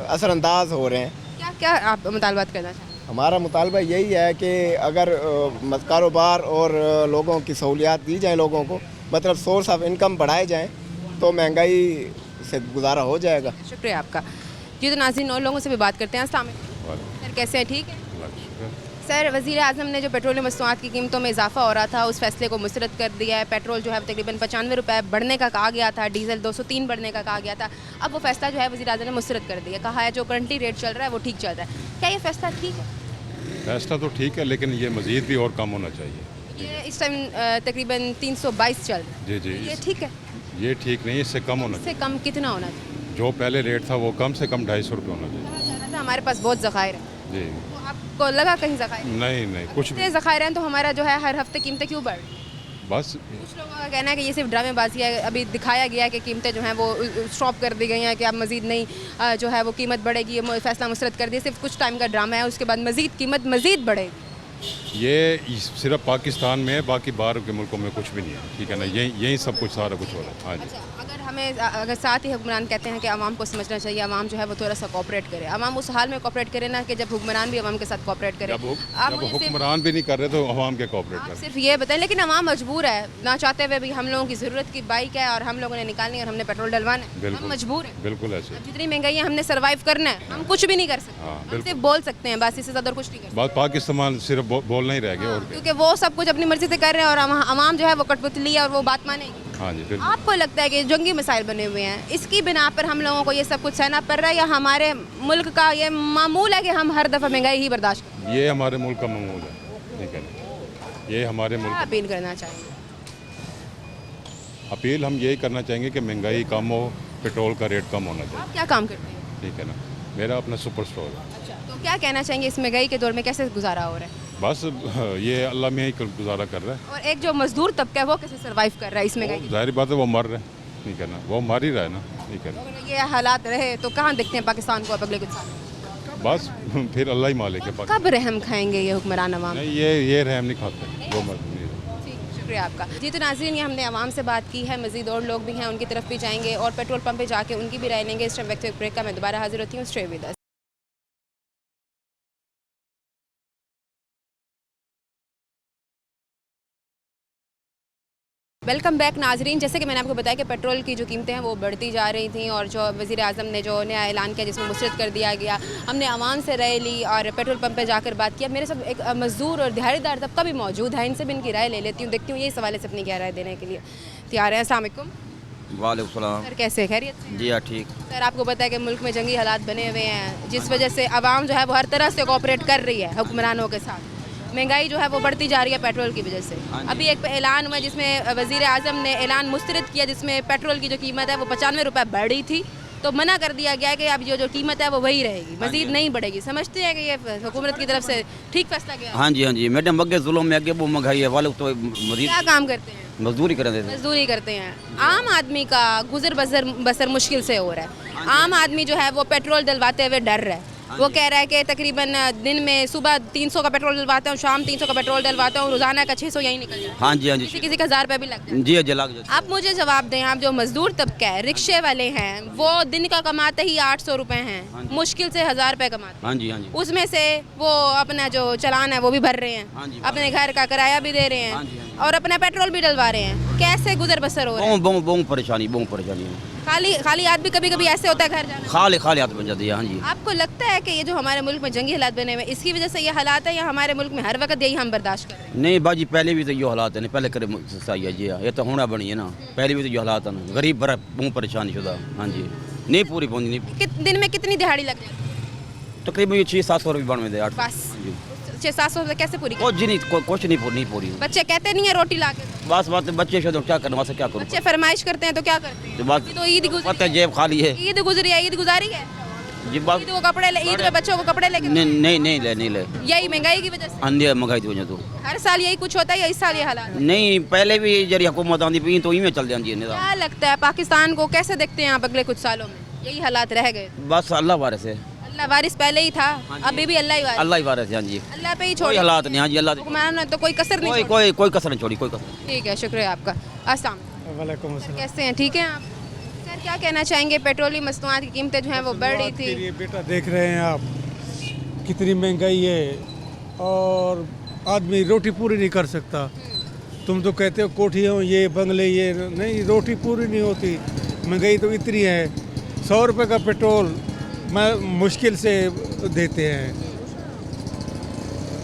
असरअंदाज हो रहे हैं। क्या क्या आप मुतालबात करना चाहेंगे? हमारा मुतालबा यही है कि अगर कारोबार और लोगों की सहूलियात दी जाए, लोगों को मतलब सोर्स ऑफ इनकम बढ़ाए जाएँ तो महंगाई से गुजारा हो जाएगा। शुक्रिया आपका जी। तो नाज़रीन और लोगों से भी बात करते हैं। अस्सलाम वालेकुम सर, कैसे हैं? ठीक है सर। वज़ीर आज़म ने जो पेट्रोलियम मसनूआत की कीमतों में इजाफा हो रहा था उस फैसले को मुस्तरद कर दिया है। पेट्रोल जो है तकरीबन 95 रुपये बढ़ने का कहा गया था, डीजल 203 बढ़ने का कहा गया था। अब वो फैसला जो है वज़ीर आज़म ने मुस्तरद कर दिया, कहा है जो करंटली रेट चल रहा है वो ठीक चल रहा है। क्या ये फैसला ठीक है? फैसला तो ठीक है, लेकिन ये मज़ीद भी और कम होना चाहिए। ये इस टाइम तकरीबन 322 चल रहा है, जी जी, ये ठीक है? ये ठीक नहीं, इससे कम होना इससे कम कितना होना चाहिए? चाहिए। जो पहले रेट था वो कम से कम 250 रुपये होना चाहिए। हमारे पास बहुत ज़खायर है, जी तो आपको लगा कहीं ज़खायर? नहीं कुछ भी, ज़खायर हैं तो हमारा जो है हर हफ्ते कीमतें क्यों बढ़ रही हैं? बस कुछ लोगों का कहना है कि ये सिर्फ ड्रामेबाजी है। अभी दिखाया गया है कि कीमतें जो हैं वो स्टॉप कर दी गई हैं कि अब मज़ीद नहीं जो है वो कीमत बढ़ेगी, ये फैसला मुस्तरद कर दिया। सिर्फ कुछ टाइम का ड्रामा है, उसके बाद मज़ीद कीमत मज़ीद बढ़ेगी। ये सिर्फ पाकिस्तान में है, बाकी बाहर के मुल्कों में कुछ भी नहीं है, ठीक है ना। यही सब कुछ सारा कुछ हो रहा है। हाँ जी, अच्छा, अगर साथ ही हुक्मरान कहते हैं कि आवाम को समझना चाहिए, आवाम जो है वो थोड़ा सा कोऑपरेट करे, आवाम उस हाल में कोऑपरेट करे ना कि जब हुक्मरान भी आवाम के साथ कोऑपरेट करे। जब हुक्मरान भी नहीं कर रहे तो अवाम के कोऑपरेट आप कर। सिर्फ ये बताएं, लेकिन आवाम मजबूर है ना चाहते हुए भी। हम लोगों की ज़रूरत की बाइक है और हम लोगों ने निकालनी है और हमने पेट्रोल डलवाना है, हम मजबूर हैं। बिल्कुल ऐसे जितनी महंगाई है हमने सर्वाइव करना है, हम कुछ भी नहीं कर सकते। हाँ, हम सिर्फ बोल सकते हैं बस, इससे ज़्यादा कुछ नहीं कर सकते। बात पाकिस्तान सिर्फ बोलना ही रह गया और क्या। क्योंकि वो सब कुछ अपनी मर्जी से कर रहे हैं और आवाम जो है वो कठपुतली है और वो बात मानेगी। हाँ जी, बिल्कुल। आपको लगता है कि जंगी मिसाइल बने हुए हैं, इसकी बिना पर हम लोगों को ये सब कुछ सहना पड़ रहा है, या हमारे मुल्क का ये मामूल है कि हम हर दफ़ा महंगाई ही बर्दाश्त करें? ये हमारे मुल्क का मामूल है, ठीक है ना। ये हमारे क्या मुल्क अपील करना चाहेंगे? अपील हम यही करना चाहेंगे कि महंगाई कम हो, पेट्रोल का रेट कम होना चाहिए, आप क्या काम करते हैं? ठीक है ना। मेरा अपना सुपर स्टोर है। अच्छा, तो क्या कहना चाहेंगे इस महंगाई के दौर में कैसे गुजारा हो रहा है? बस ये अल्लाह में ही गुजारा कर रहा है। और एक जो मजदूर तबका है वो कैसे सर्वाइव कर रहा है इस महंगाई के? जाहिर बात है वो मर रहे हैं, ठीक है ना, वो मर ही रहा है ना, ठीक है ना। अगर ये हालात रहे तो कहाँ देखते हैं पाकिस्तान को अब अगले कुछ साल? बस फिर अल्लाह ही मालिक है। कब रहम खाएंगे ये हुक्मरान अवाम? नहीं, ये रहम नहीं खाते, वो मत नहीं। शुक्रिया आपका जी। तो नाज़रीन, ये हमने आवाम से बात की है, मज़ीद और लोग भी हैं, उनकी तरफ भी जाएंगे और पेट्रोल पंप पे जाके उनकी भी राय लेंगे। इस टाइम वक्त ब्रेक का मैं दोबारा हाजिर होती हूँ। Stay with us. Welcome back नाजरीन। जैसे कि मैंने आपको बताया कि पेट्रोल की जो कीमतें हैं वो बढ़ती जा रही थी और जो वज़ीर आज़म ने जो नया ऐलान किया जिसमें मुस्तरद कर दिया गया, हमने आवाम से राय ली और पेट्रोल पंप पे जाकर बात किया। मेरे साथ एक मज़दूर और दिहाड़ीदार तबका भी मौजूद है, इनसे भी इनकी राय ले लेती हूँ, देखती हूँ ये इस हवाले से अपनी क्या राय देने के लिए तैयार हैं। अस्सलाम वालेकुम। वालेकुम सलाम। सर कैसे, खैरियत से? जी हाँ, ठीक। सर आपको पता है कि मुल्क में जंगी हालात बने हुए हैं जिस वजह से आवाम जो है वो हर तरह से कोऑपरेट कर रही है हुक्मरानों के साथ। महंगाई जो है वो बढ़ती जा रही है पेट्रोल की वजह से। अभी एक ऐलान हुआ जिसमें वज़ीर आज़म ने ऐलान मुस्तरद किया जिसमें पेट्रोल की जो कीमत है वो 95 रुपये बढ़ी थी, तो मना कर दिया गया कि अब जो कीमत है वो वही रहेगी, मज़ीद नहीं बढ़ेगी। समझते हैं कि ये हुकूमत की तरफ से ठीक फैसला गया? हाँ जी मैडम, अगे जुल्म में अगे वो महंगाई है वाले तो मजीद क्या काम करते हैं? मजदूरी कर देते हैं। मजदूरी करते हैं। आम आदमी का गुजर बसर मुश्किल से हो रहा है। आम आदमी जो है वो पेट्रोल डलवाते हुए डर रहा है। वो कह रहा है कि तकरीबन दिन में सुबह 300 का पेट्रोल डलवाता हूँ, शाम 300 का पेट्रोल डलवाता हूँ, रोजाना का 600 यहीं निकल जाता है। हाँ जी किसी का 1000 रुपये भी लगता है। जी जी लग जाता है। आप मुझे जवाब दें, आप जो मजदूर तबका है, रिक्शे वाले हैं, वो दिन का कमाते ही 800 रुपये हैं, मुश्किल से 1000 रुपये कमाते हैं। हाँ जी उसमें से वो अपना जो चलान है वो भी भर रहे हैं, अपने घर का किराया भी दे रहे हैं और अपना पेट्रोल भी डलवा रहे हैं। कैसे गुजर बसर हो रहा है? बहुत परेशानी है। खाली आदमी कभी कभी ऐसे होता है घर जाना, खाली हाथ बन जाती है। हाँ जी। आपको लगता है कि ये जो हमारे मुल्क में जंगी हालात बने हुए इसकी वजह से ये हालात है या हमारे मुल्क में हर वक्त यही हम बर्दाश्त कर रहे हैं? नहीं बाजी, पहले भी तो ये हालात है, पहले करे सही है जी, ये तो होना बनी है ना, पहले भी तो ये हालात है ना, गरीब बड़ा बहुत परेशानी शुदा। हाँ जी, नहीं पूरी पहुँची नहीं। दिन में कितनी दिहाड़ी लग जाती है? तकरीबन ये 600-700 रुपये बनवे दे 8। बस 600-700 रुपये कैसे पूरी? कुछ नहीं पूरी। बच्चे कहते नहीं है रोटी ला के, बस बात बच्चे शुद्ध क्या करना, वैसे क्या करूँ। बच्चे फरमाइश करते हैं तो क्या करते हैं? तो बात तो ईद पता है, जेब खाली है। ईद गुजरी है, ईद गुजारी है, जी बात ईद को कपड़े ईद में बच्चों को कपड़े लेके नहीं ले यही महंगाई की वजह से अंधे महंगाई की वजह तो हर साल यही कुछ होता है या इस साल ये हालात? नहीं, पहले भी जरी हुकूमत आती पी तो इवें चल जाती है। क्या लगता है पाकिस्तान को कैसे देखते हैं आप अगले कुछ सालों में? यही हालात रह गए? बस अल्लाह बारे से अल्लाह वारिस पहले ही था, अभी भी अल्लाह ही वारिस, अल्लाह ही वारिस है, हाँ जी। अल्लाह पे ही कोई छोड़ हालात नहीं, हाँ जी, अल्लाह हुक्मरान ने तो कोई कसर नहीं कोई छोड़ी। कोई कोई कसर नहीं छोड़ी, कोई कसर नहीं। ठीक है, शुक्रिया आपका। अस्सलाम वालेकुम सर, कैसे हैं? ठीक हैं आप? सर क्या कहना चाहेंगे, पेट्रोलिय मसनूआत की कीमतें जो हैं वो बढ़ रही थी, बेटा देख रहे हैं आप कितनी महंगाई है और आदमी रोटी पूरी नहीं कर सकता। तुम तो कहते हो कोठियों ये बंगले ये, नहीं रोटी पूरी नहीं होती। महंगाई तो इतनी है, 100 रुपये का पेट्रोल मैं मुश्किल से देते हैं।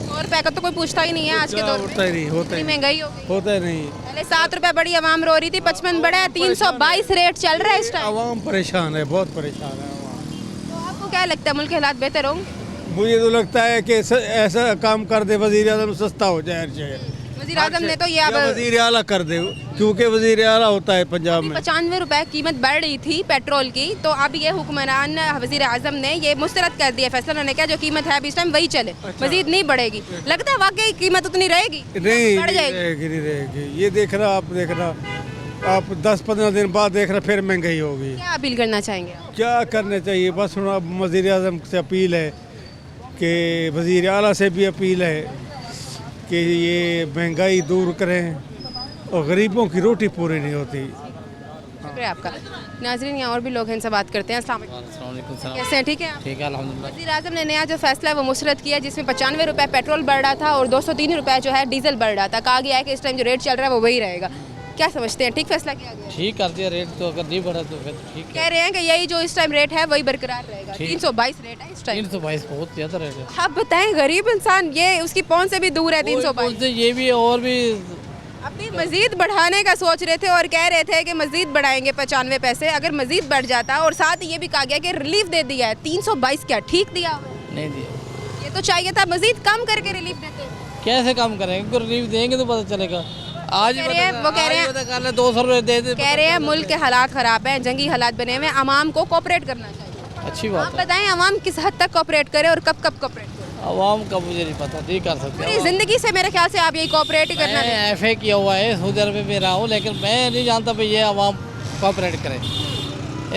100 रुपए का तो कोई पूछता ही नहीं है आज के दौर में। होता ही नहीं, होता ही इतनी महंगाई हो गई। होता ही नहीं। पहले 7 रुपए बड़ी आवाम रो रही थी, 55 बढ़ा है, 322 रेट चल रहा है इस टाइम। आवाम परेशान है, बहुत परेशान है आवाम। तो आपको क्या लगता है, मुल्क के हालात बेहतर होंगे? मुझे तो लगता है कि ऐसा काम कर दे वज़ीर आज़म, सस्ता हो जाए हर जगह। वज़ीर आज़म ने तो ये अब वज़ीर आला कर दे, क्योंकि वज़ीर आला होता है पंजाब में। 95 रुपए कीमत बढ़ रही थी पेट्रोल की, तो अब ये हुक्मरान वज़ीर आज़म ने ये मुस्तरद कर दिया फैसला। उन्होंने कहा जो कीमत है अभी इस टाइम वही चले, मजीद नहीं बढ़ेगी। लगता है वाकई कीमत उतनी रहेगी? नहीं बढ़ जाएगी? नहीं रहेगी। ये देखना आप 10-15 दिन बाद देखना फिर महंगाई होगी। क्या अपील करना चाहेंगे आप? क्या करना चाहिए? बस वज़ीर आज़म से अपील है कि वज़ीर आला से भी अपील है कि ये महंगाई दूर करें और गरीबों की रोटी पूरी नहीं होती। शुक्रिया आपका। नाज़रीन, यहाँ और भी लोग हैं, इनसे बात करते हैं। अस्सलाम वालेकुम। कैसे हैं? ठीक है आप? ठीक है, अल्हम्दुलिल्लाह। वज़ीर आज़म ने नया जो फैसला है वो मुस्तरद किया, जिसमें 95 रुपए पेट्रोल बढ़ रहा था और 203 रुपए जो है डीजल बढ़ रहा था। कहा गया है कि इस टाइम जो रेट चल रहा है वो वही रहेगा। क्या समझते हैं, ठीक फैसला किया गया? ठीक कर दिया रेट, तो अगर नहीं बढ़ा तो फिर ठीक है। कह रहे हैं कि यही जो इस टाइम रेट है वही बरकरार रहेगा। 322 रेट है इस टाइम। 322 बहुत ज़्यादा रेट है। आप बताएं, गरीब इंसान ये उसकी पहुंच से भी दूर है 322। बोलते ये भी और भी अभी मजीद बढ़ाने का सोच रहे थे और कह रहे थे कि मजीद बढ़ाएंगे 95 पैसे। अगर मजीद बढ़ जाता, और साथ ही ये भी कहा गया कि रिलीफ दे दिया है। 322 क्या ठीक दिया हुआ है? नहीं दिया। ये तो चाहिए था मजीद कम करके रिलीफ देते। कैसे काम करेंगे? रिलीफ देंगे तो पता चलेगा। आज कह रहे हैं, वो कह रहे हैं 200 रुपये दे दे। कह रहे हैं मुल्क के हालात ख़राब हैं, जंगी हालात बने हुए हैं, अवाम को कोऑपरेट करना चाहिए। अच्छी आप बात है। बताएं अवाम किस हद तक कोऑपरेट करे और कब कब कोऑपरेट करे? आवाम का मुझे नहीं पता, नहीं कर सकते। पूरी ज़िंदगी से मेरे ख्याल से आप यही कोऑपरेट ही करना मैं है। FA किया हुआ है, सऊदी अरब में रहा हूँ, लेकिन मैं नहीं जानता भाई ये आवाम कोऑपरेट करे।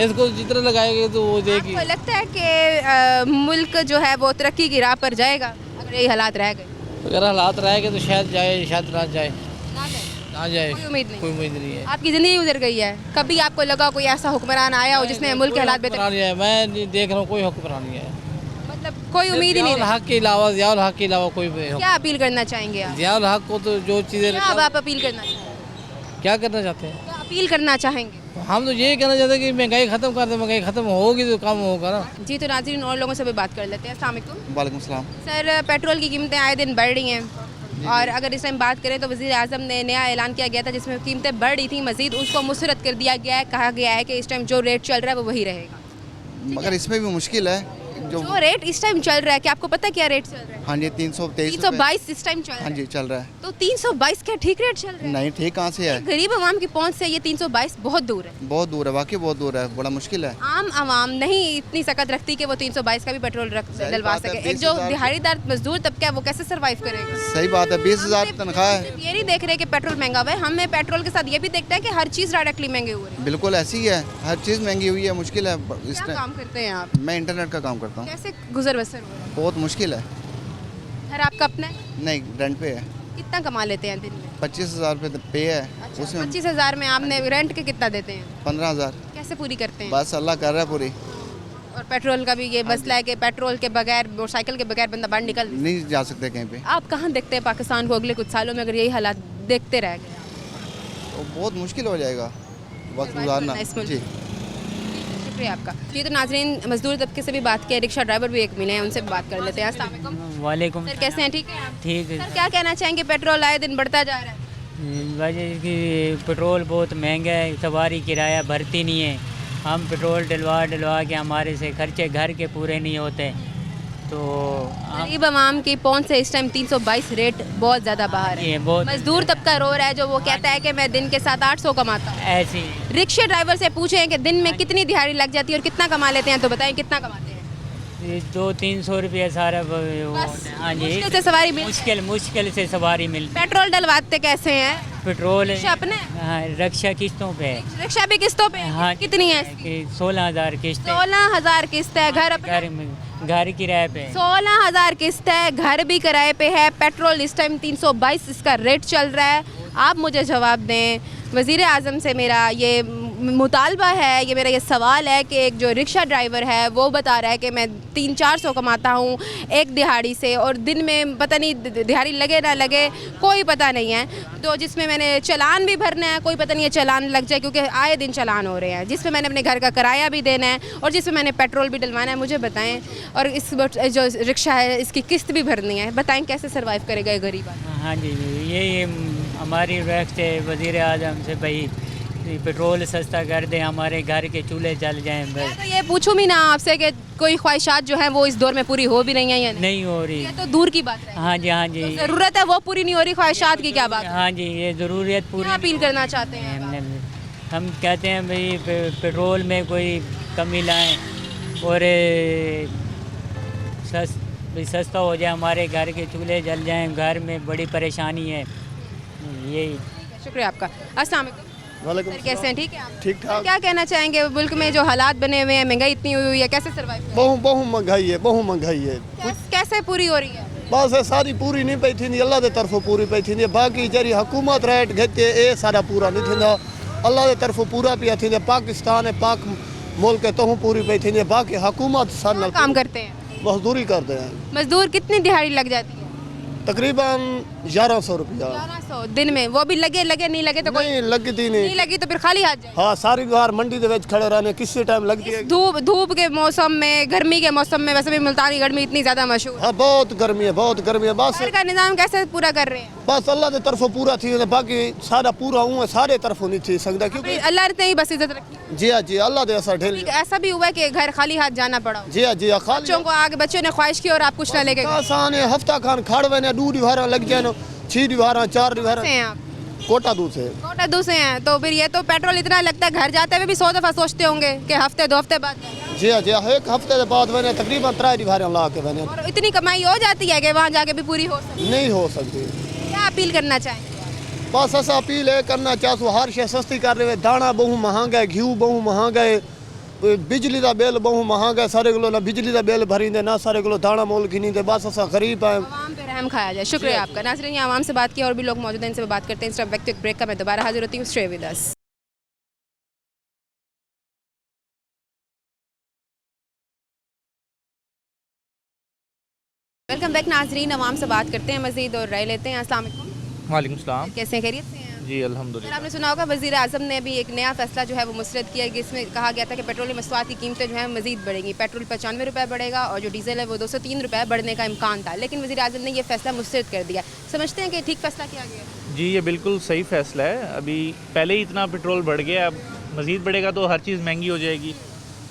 इसको जितना लगाएंगे तो वो देगी। आपको लगता है कि मुल्क जो है वो तरक्की की राह पर जाएगा अगर यही हालात रह गए? अगर हालात रहेंगे तो शायद जाए, शायद ना जाए। ना जाए, कोई उम्मीद नहीं। कोई उम्मीद नहीं है। आपकी ज़िंदगी गुजर गई है, कभी आपको लगा कोई ऐसा हुक्मरान आया हो जिसने मुल्क के हालात बेहतर? हुक्मरान नहीं है, मैं नहीं देख रहा हूँ कोई हुक्मरान नहीं है। मतलब कोई उम्मीद ही नहीं रही। हक के अलावा, ज़ियाउल हक के अलावा कोई क्या अपील करना चाहेंगे आप? ज़ियाउल हक को तो जो चीज़ें क्या अब आप अपील करना चाहेंगे? क्या करना चाहते हैं? क्या अपील करना चाहेंगे? हम तो ये कहना चाहते हैं कि महंगाई ख़त्म कर दे। महंगाई ख़त्म होगी तो काम होगा ना। जी, तो नाज़रीन और लोगों से भी बात कर लेते हैं। अस्सलाम वालेकुम। वालेकुम सलाम। सर, पेट्रोल की कीमतें आए दिन बढ़ रही हैं, और अगर इस टाइम बात करें तो वज़ीर आज़म ने नया ऐलान किया गया था जिसमें कीमतें बढ़ रही थी, मज़ीद उसको मुस्तरद कर दिया गया है। कहा गया है कि इस टाइम जो रेट चल रहा है वो वही रहेगा। मगर इसमें भी मुश्किल है जो रेट इस टाइम चल रहा है, क्या आपको पता है क्या रेट चल रहा है? हाँ जी, 323 322 इस टाइम चल रहा हाँ है। जी चल रहा है। तो 322 क्या ठीक रेट चल रहा है? नहीं ठीक कहाँ से है? गरीब आवाम की पहुंच से ये 322 बहुत दूर है। बहुत दूर है, वाकई बहुत दूर है, बड़ा मुश्किल है। आम आवाम नहीं इतनी सकत रखती कि वो 322 का भी पेट्रोल डलवा बात है, सके। एक जो 20,000 दिहाड़ीदार मजदूर तबका है वो कैसे सर्वाइव करेगा? सही बात है, 20,000 तनख्वाह है। सिर्फ ये नहीं देख रहे कि पेट्रोल महंगा हुआ है, हमें पेट्रोल के साथ ये भी देखते हैं कि हर चीज़ डायरेक्टली महंगी हो रही है। बिल्कुल ऐसी ही है, हर चीज़ महंगी हुई है, मुश्किल है इस क्या टाइम। काम करते हैं आप? मैं इंटरनेट का काम करता हूँ। कैसे गुजर बसर हो रहा है? बहुत मुश्किल है। घर आपका अपना है? नहीं रेंट पे है। कितना कमा लेते हैं दिन में? 25,000 रुपये पे है। उसमें 25,000 में आपने रेंट के कितना देते हैं? 15,000। कैसे पूरी करते हैं? बस अल्लाह कर रहा है पूरी। और पेट्रोल का भी ये मसला है कि पेट्रोल के बगैर, मोटरसाइकिल के बगैर बंदा बाहर निकल नहीं जा सकते कहीं पे। आप कहाँ देखते हैं पाकिस्तान को अगले कुछ सालों में अगर यही हालात देखते रह गए? तो बहुत मुश्किल हो जाएगा वक्त survive गुजारना। करना इस मुल्क जी शुक्रिया आपका। जी, तो नाजरीन मजदूर तबके से भी बात किया, रिक्शा ड्राइवर भी एक मिले हैं, उनसे भी बात कर लेते हैं। अस्सलाम वालेकुम। वालेकुम। सर, कैसे हैं? ठीक है आप? ठीक है। सर, क्या कहना चाहेंगे, पेट्रोल आए दिन बढ़ता जा रहा है? वजह कि पेट्रोल बहुत महंगा है, सवारी किराया भरती नहीं है। हम पेट्रोल डलवा के हमारे से खर्चे घर के पूरे नहीं होते, तो हम गरीब आवाम की पहुंच से इस टाइम 322 रेट बहुत ज़्यादा बाहर ये है। बहुत मजदूर तबका रो रहा है, जो वो कहता है कि मैं दिन के 700-800 कमाता हूँ। ऐसी रिक्शे ड्राइवर से पूछें कि दिन में कितनी दिहाड़ी लग जाती है और कितना कमा लेते हैं, तो बताएं कितना कमाते हैं? 200-300 रुपया सारा बस हाँ जी, मुश्किल से सवारी मिल। मुश्किल से सवारी मिलती। पेट्रोल डलवाते कैसे हैं? पेट्रोल रिक्शा अपने? हाँ, रक्षा किस्तों पे है। रिक्शा भी किस्तों पे है? हाँ, कितनी है? कि 16,000 किस्त है। 16,000 किस्त है। घर अपने? घर में घर किराए पे 16,000 किस्त है, घर भी किराए पे है, पेट्रोल इस टाइम 322 इसका रेट चल रहा है। आप मुझे जवाब दें, वज़ीर आज़म से मेरा ये मुतालबा है, ये मेरा ये सवाल है कि एक जो रिक्शा ड्राइवर है वो बता रहा है कि मैं 300-400 कमाता हूँ एक दिहाड़ी से, और दिन में पता नहीं दिहाड़ी लगे ना लगे कोई पता नहीं है, तो जिसमें मैंने चालान भी भरना है, कोई पता नहीं है चालान लग जाए क्योंकि आए दिन चालान हो रहे हैं, जिसमें मैंने अपने घर का किराया भी देना है और जिसमें मैंने पेट्रोल भी डलवाना है। मुझे बताएं, और इस जो रिक्शा है इसकी किस्त भी भरनी है, बताएं कैसे सर्वाइव करेगा ये गरीब आदमी? हाँ जी, ये हमारी रिक्वेस्ट है वज़ीर आज़म से, भाई पेट्रोल सस्ता कर दें, हमारे घर के चूल्हे जल जाएं मैं बस। तो ये पूछूं भी ना आपसे कि कोई ख्वाहिशात जो हैं वो इस दौर में पूरी हो भी नहीं है या नहीं? नहीं हो रही। ये तो दूर की बात है। हाँ जी, हाँ जी, ज़रूरत है वो पूरी नहीं हो रही, ख्वाहिशात की क्या बात है? हाँ जी, ये ज़रूरियत पूरी। क्या अपील करना चाहते हैं आप? हम कहते हैं भाई पेट्रोल में कोई कमी लाएं और सस्ता हो जाए, हमारे घर के चूल्हे जल जाएं, घर में बड़ी परेशानी है। यही शुक्रिया आपका। अस्सलाम वालेकुम। सर कैसे हैं? ठीक है आप? ठीक ठाक। क्या कहना चाहेंगे, मुल्क में जो हालात बने हुए हैं, महंगाई इतनी हुई है, कैसे सर्वाइव करें? बहु महंगाई है, बहु महंगाई है। कैसे पूरी हो रही है? बस ये सारी पूरी नहीं पई थी, अल्लाह के तरफों पूरी पई थी, बाकी जरी हुकूमत रेट घेते ये सारा पूरा नहीं थींदा, अल्लाह के तरफों पूरा पिया थी। पाकिस्तान है, पाक मुल्क है, तो पूरी पई थी, बाकी हुकूमत साल काम करते हैं, मजदूरी करते हैं। मजदूर कितनी दिहाड़ी लग जाती है? तकरीबन 1100 रुपया 1100 दिन में, वो भी लगे नहीं लगे तो कोई नहीं लगती नहीं नहीं। लगी तो फिर खाली हाथ जाए। हाँ, सारी बार मंडी के विच खड़े रहने किसी टाइम लगती है। धूप के मौसम में, गर्मी के मौसम में, वैसे भी मुल्तानी गर्मी इतनी ज्यादा मशहूर है। हाँ, बहुत गर्मी है, बहुत गर्मी है। बस घर का निजाम कैसे पूरा कर रहे हैं? बस अल्लाह की तरफों पूरा थी, बाकी सारा पूरा हुआ सारे तरफों नहीं थी सकता, क्योंकि अल्लाह ने ही बस इज्जत रखी। जी हाँ, जी अल्लाह दे ऐसा ढेल। ऐसा भी हुआ है कि घर खाली हाथ जाना पड़ा? जी हाँ, जी हाँ, खाली बच्चों को आगे, बच्चों ने ख्वाहिश की और आप कुछ ना लेके गए। आसान है, हफ्ता खान खाड़वे ने 2 रिवारा लग जाए, 6 रिवारा 4 रिवारा। से हैं आप? कोटा दूर से। कोटा दूर से हैं, तो फिर ये तो पेट्रोल इतना लगता है, घर जाते हुए भी 100 दफ़ा सोचते होंगे कि हफ्ते 2 हफ्ते बाद। जी हाँ, जी हाँ, एक हफ्ते के बाद मैंने तकरीबन 3 रिवारे ला के मैंने। और इतनी कमाई हो जाती है कि वहाँ जाके भी पूरी हो सकती नहीं हो सकती। क्या अपील करना चाहेंगे? बस ऐसा अपील है करना चाहूँ, हर शे सस्ती कर रहे, दाना बहु महंगा है, घी बहु महंगा है, बिजली का बिल बहु महंगा है, सारे किलो ना बिजली का बिल भरींदे ना सारे किलो दाना मोल गिनी दे, बस ऐसा गरीब है। आवाम पे रहम खाया जाए। शुक्रिया आपका। नाज़रीन, ये आवाम से बात की और भी लोग मौजूद हैं, इनसे बात करते हैं। इस वक्त एक ब्रेक का मैं दोबारा हाजिर होती हूँ। Stay with us. Welcome back नाज़रीन, आवाम से बात करते हैं मज़ीद और राय लेते हैं। अस्सलाम वालेकुम। वालेकुम सलाम। कैसे हैं? खैरियत से हैं? जी सर, अल्हम्दुलिल्लाह। आपने सुना होगा वज़ीर आज़म ने अभी एक नया फैसला जो है वो मुस्तरद किया है, जिसमें कहा गया था कि पेट्रोलियम मसनूआत की कीमतें जो है मज़ीद बढ़ेंगी। पेट्रोल 95 रुपये बढ़ेगा और जो डीजल है वो 203 रुपये बढ़ने का इम्कान था, लेकिन वज़ीर आज़म ने ये फैसला मुस्तरद कर दिया। समझते हैं कि ठीक फैसला किया गया है? जी ये बिल्कुल सही फ़ैसला है। अभी पहले ही इतना पेट्रोल बढ़ गया, अब मज़ीद बढ़ेगा तो हर चीज़ महंगी हो जाएगी।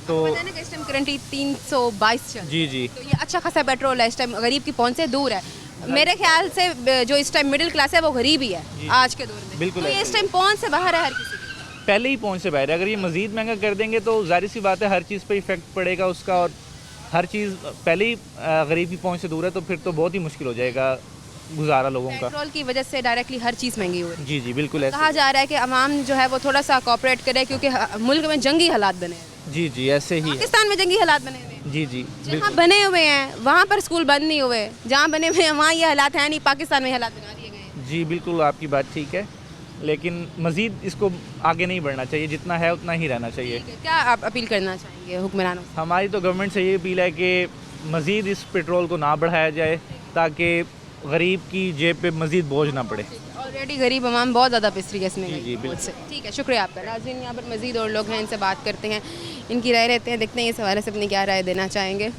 तो पता है ना कि इस टाइम करंटली 322 चल, जी जी तो ये अच्छा खासा पेट्रोल है, इस टाइम गरीब की पहुंच से दूर है। मेरे ख्याल से जो इस टाइम मिडिल क्लास है वो गरीब ही है आज के दौर में। बिल्कुल तो ये ऐसे इस टाइम पहुंच से बाहर है हर किसी की। पहले ही पहुँच से बाहर है। अगर ये मज़ीद महंगा कर देंगे तो जाहिर सी बात है हर चीज़ पे इफ़ेक्ट पड़ेगा उसका, और हर चीज़ पहले ही गरीब की पहुँच से दूर है तो फिर तो बहुत ही मुश्किल हो जाएगा गुजारा लोगों का। पेट्रोल की वजह से डायरेक्टली हर चीज़ महंगी हो रही है। जी जी बिल्कुल ऐसे। कहा जा रहा है कि अवाम जो है वो थोड़ा सा कॉपरेट करे, क्योंकि मुल्क में जंगी हालात बने हैं। जी जी ऐसे ही है। पाकिस्तान में जंगी हालात बने हुए हैं। जी जी जहाँ बिल्कुल। बने हुए हैं वहाँ पर स्कूल बंद नहीं हुए, जहाँ बने हुए हैं वहाँ ये हालात हैं नहीं, पाकिस्तान में हालात बना दिए गए हैं। जी बिल्कुल आपकी बात ठीक है, लेकिन मज़ीद इसको आगे नहीं बढ़ना चाहिए, जितना है उतना ही रहना चाहिए। क्या आप अपील करना चाहेंगे हुक्मरानों से? हमारी तो गवर्नमेंट से ये अपील है कि मज़ीद इस पेट्रोल को ना बढ़ाया जाए ताकि गरीब की जेब पे मज़ीद बोझ ना पड़े। ऑलरेडी गरीब अवाम बहुत ज़्यादा पिस रही है इसमें। जी, बिल्कुल। से ठीक है, शुक्रिया आपका। नाज़रीन, यहाँ पर मज़ीद और लोग हैं, इनसे बात करते हैं, इनकी राय लेते हैं, देखते हैं इस हवाले से अपनी क्या राय देना चाहेंगे।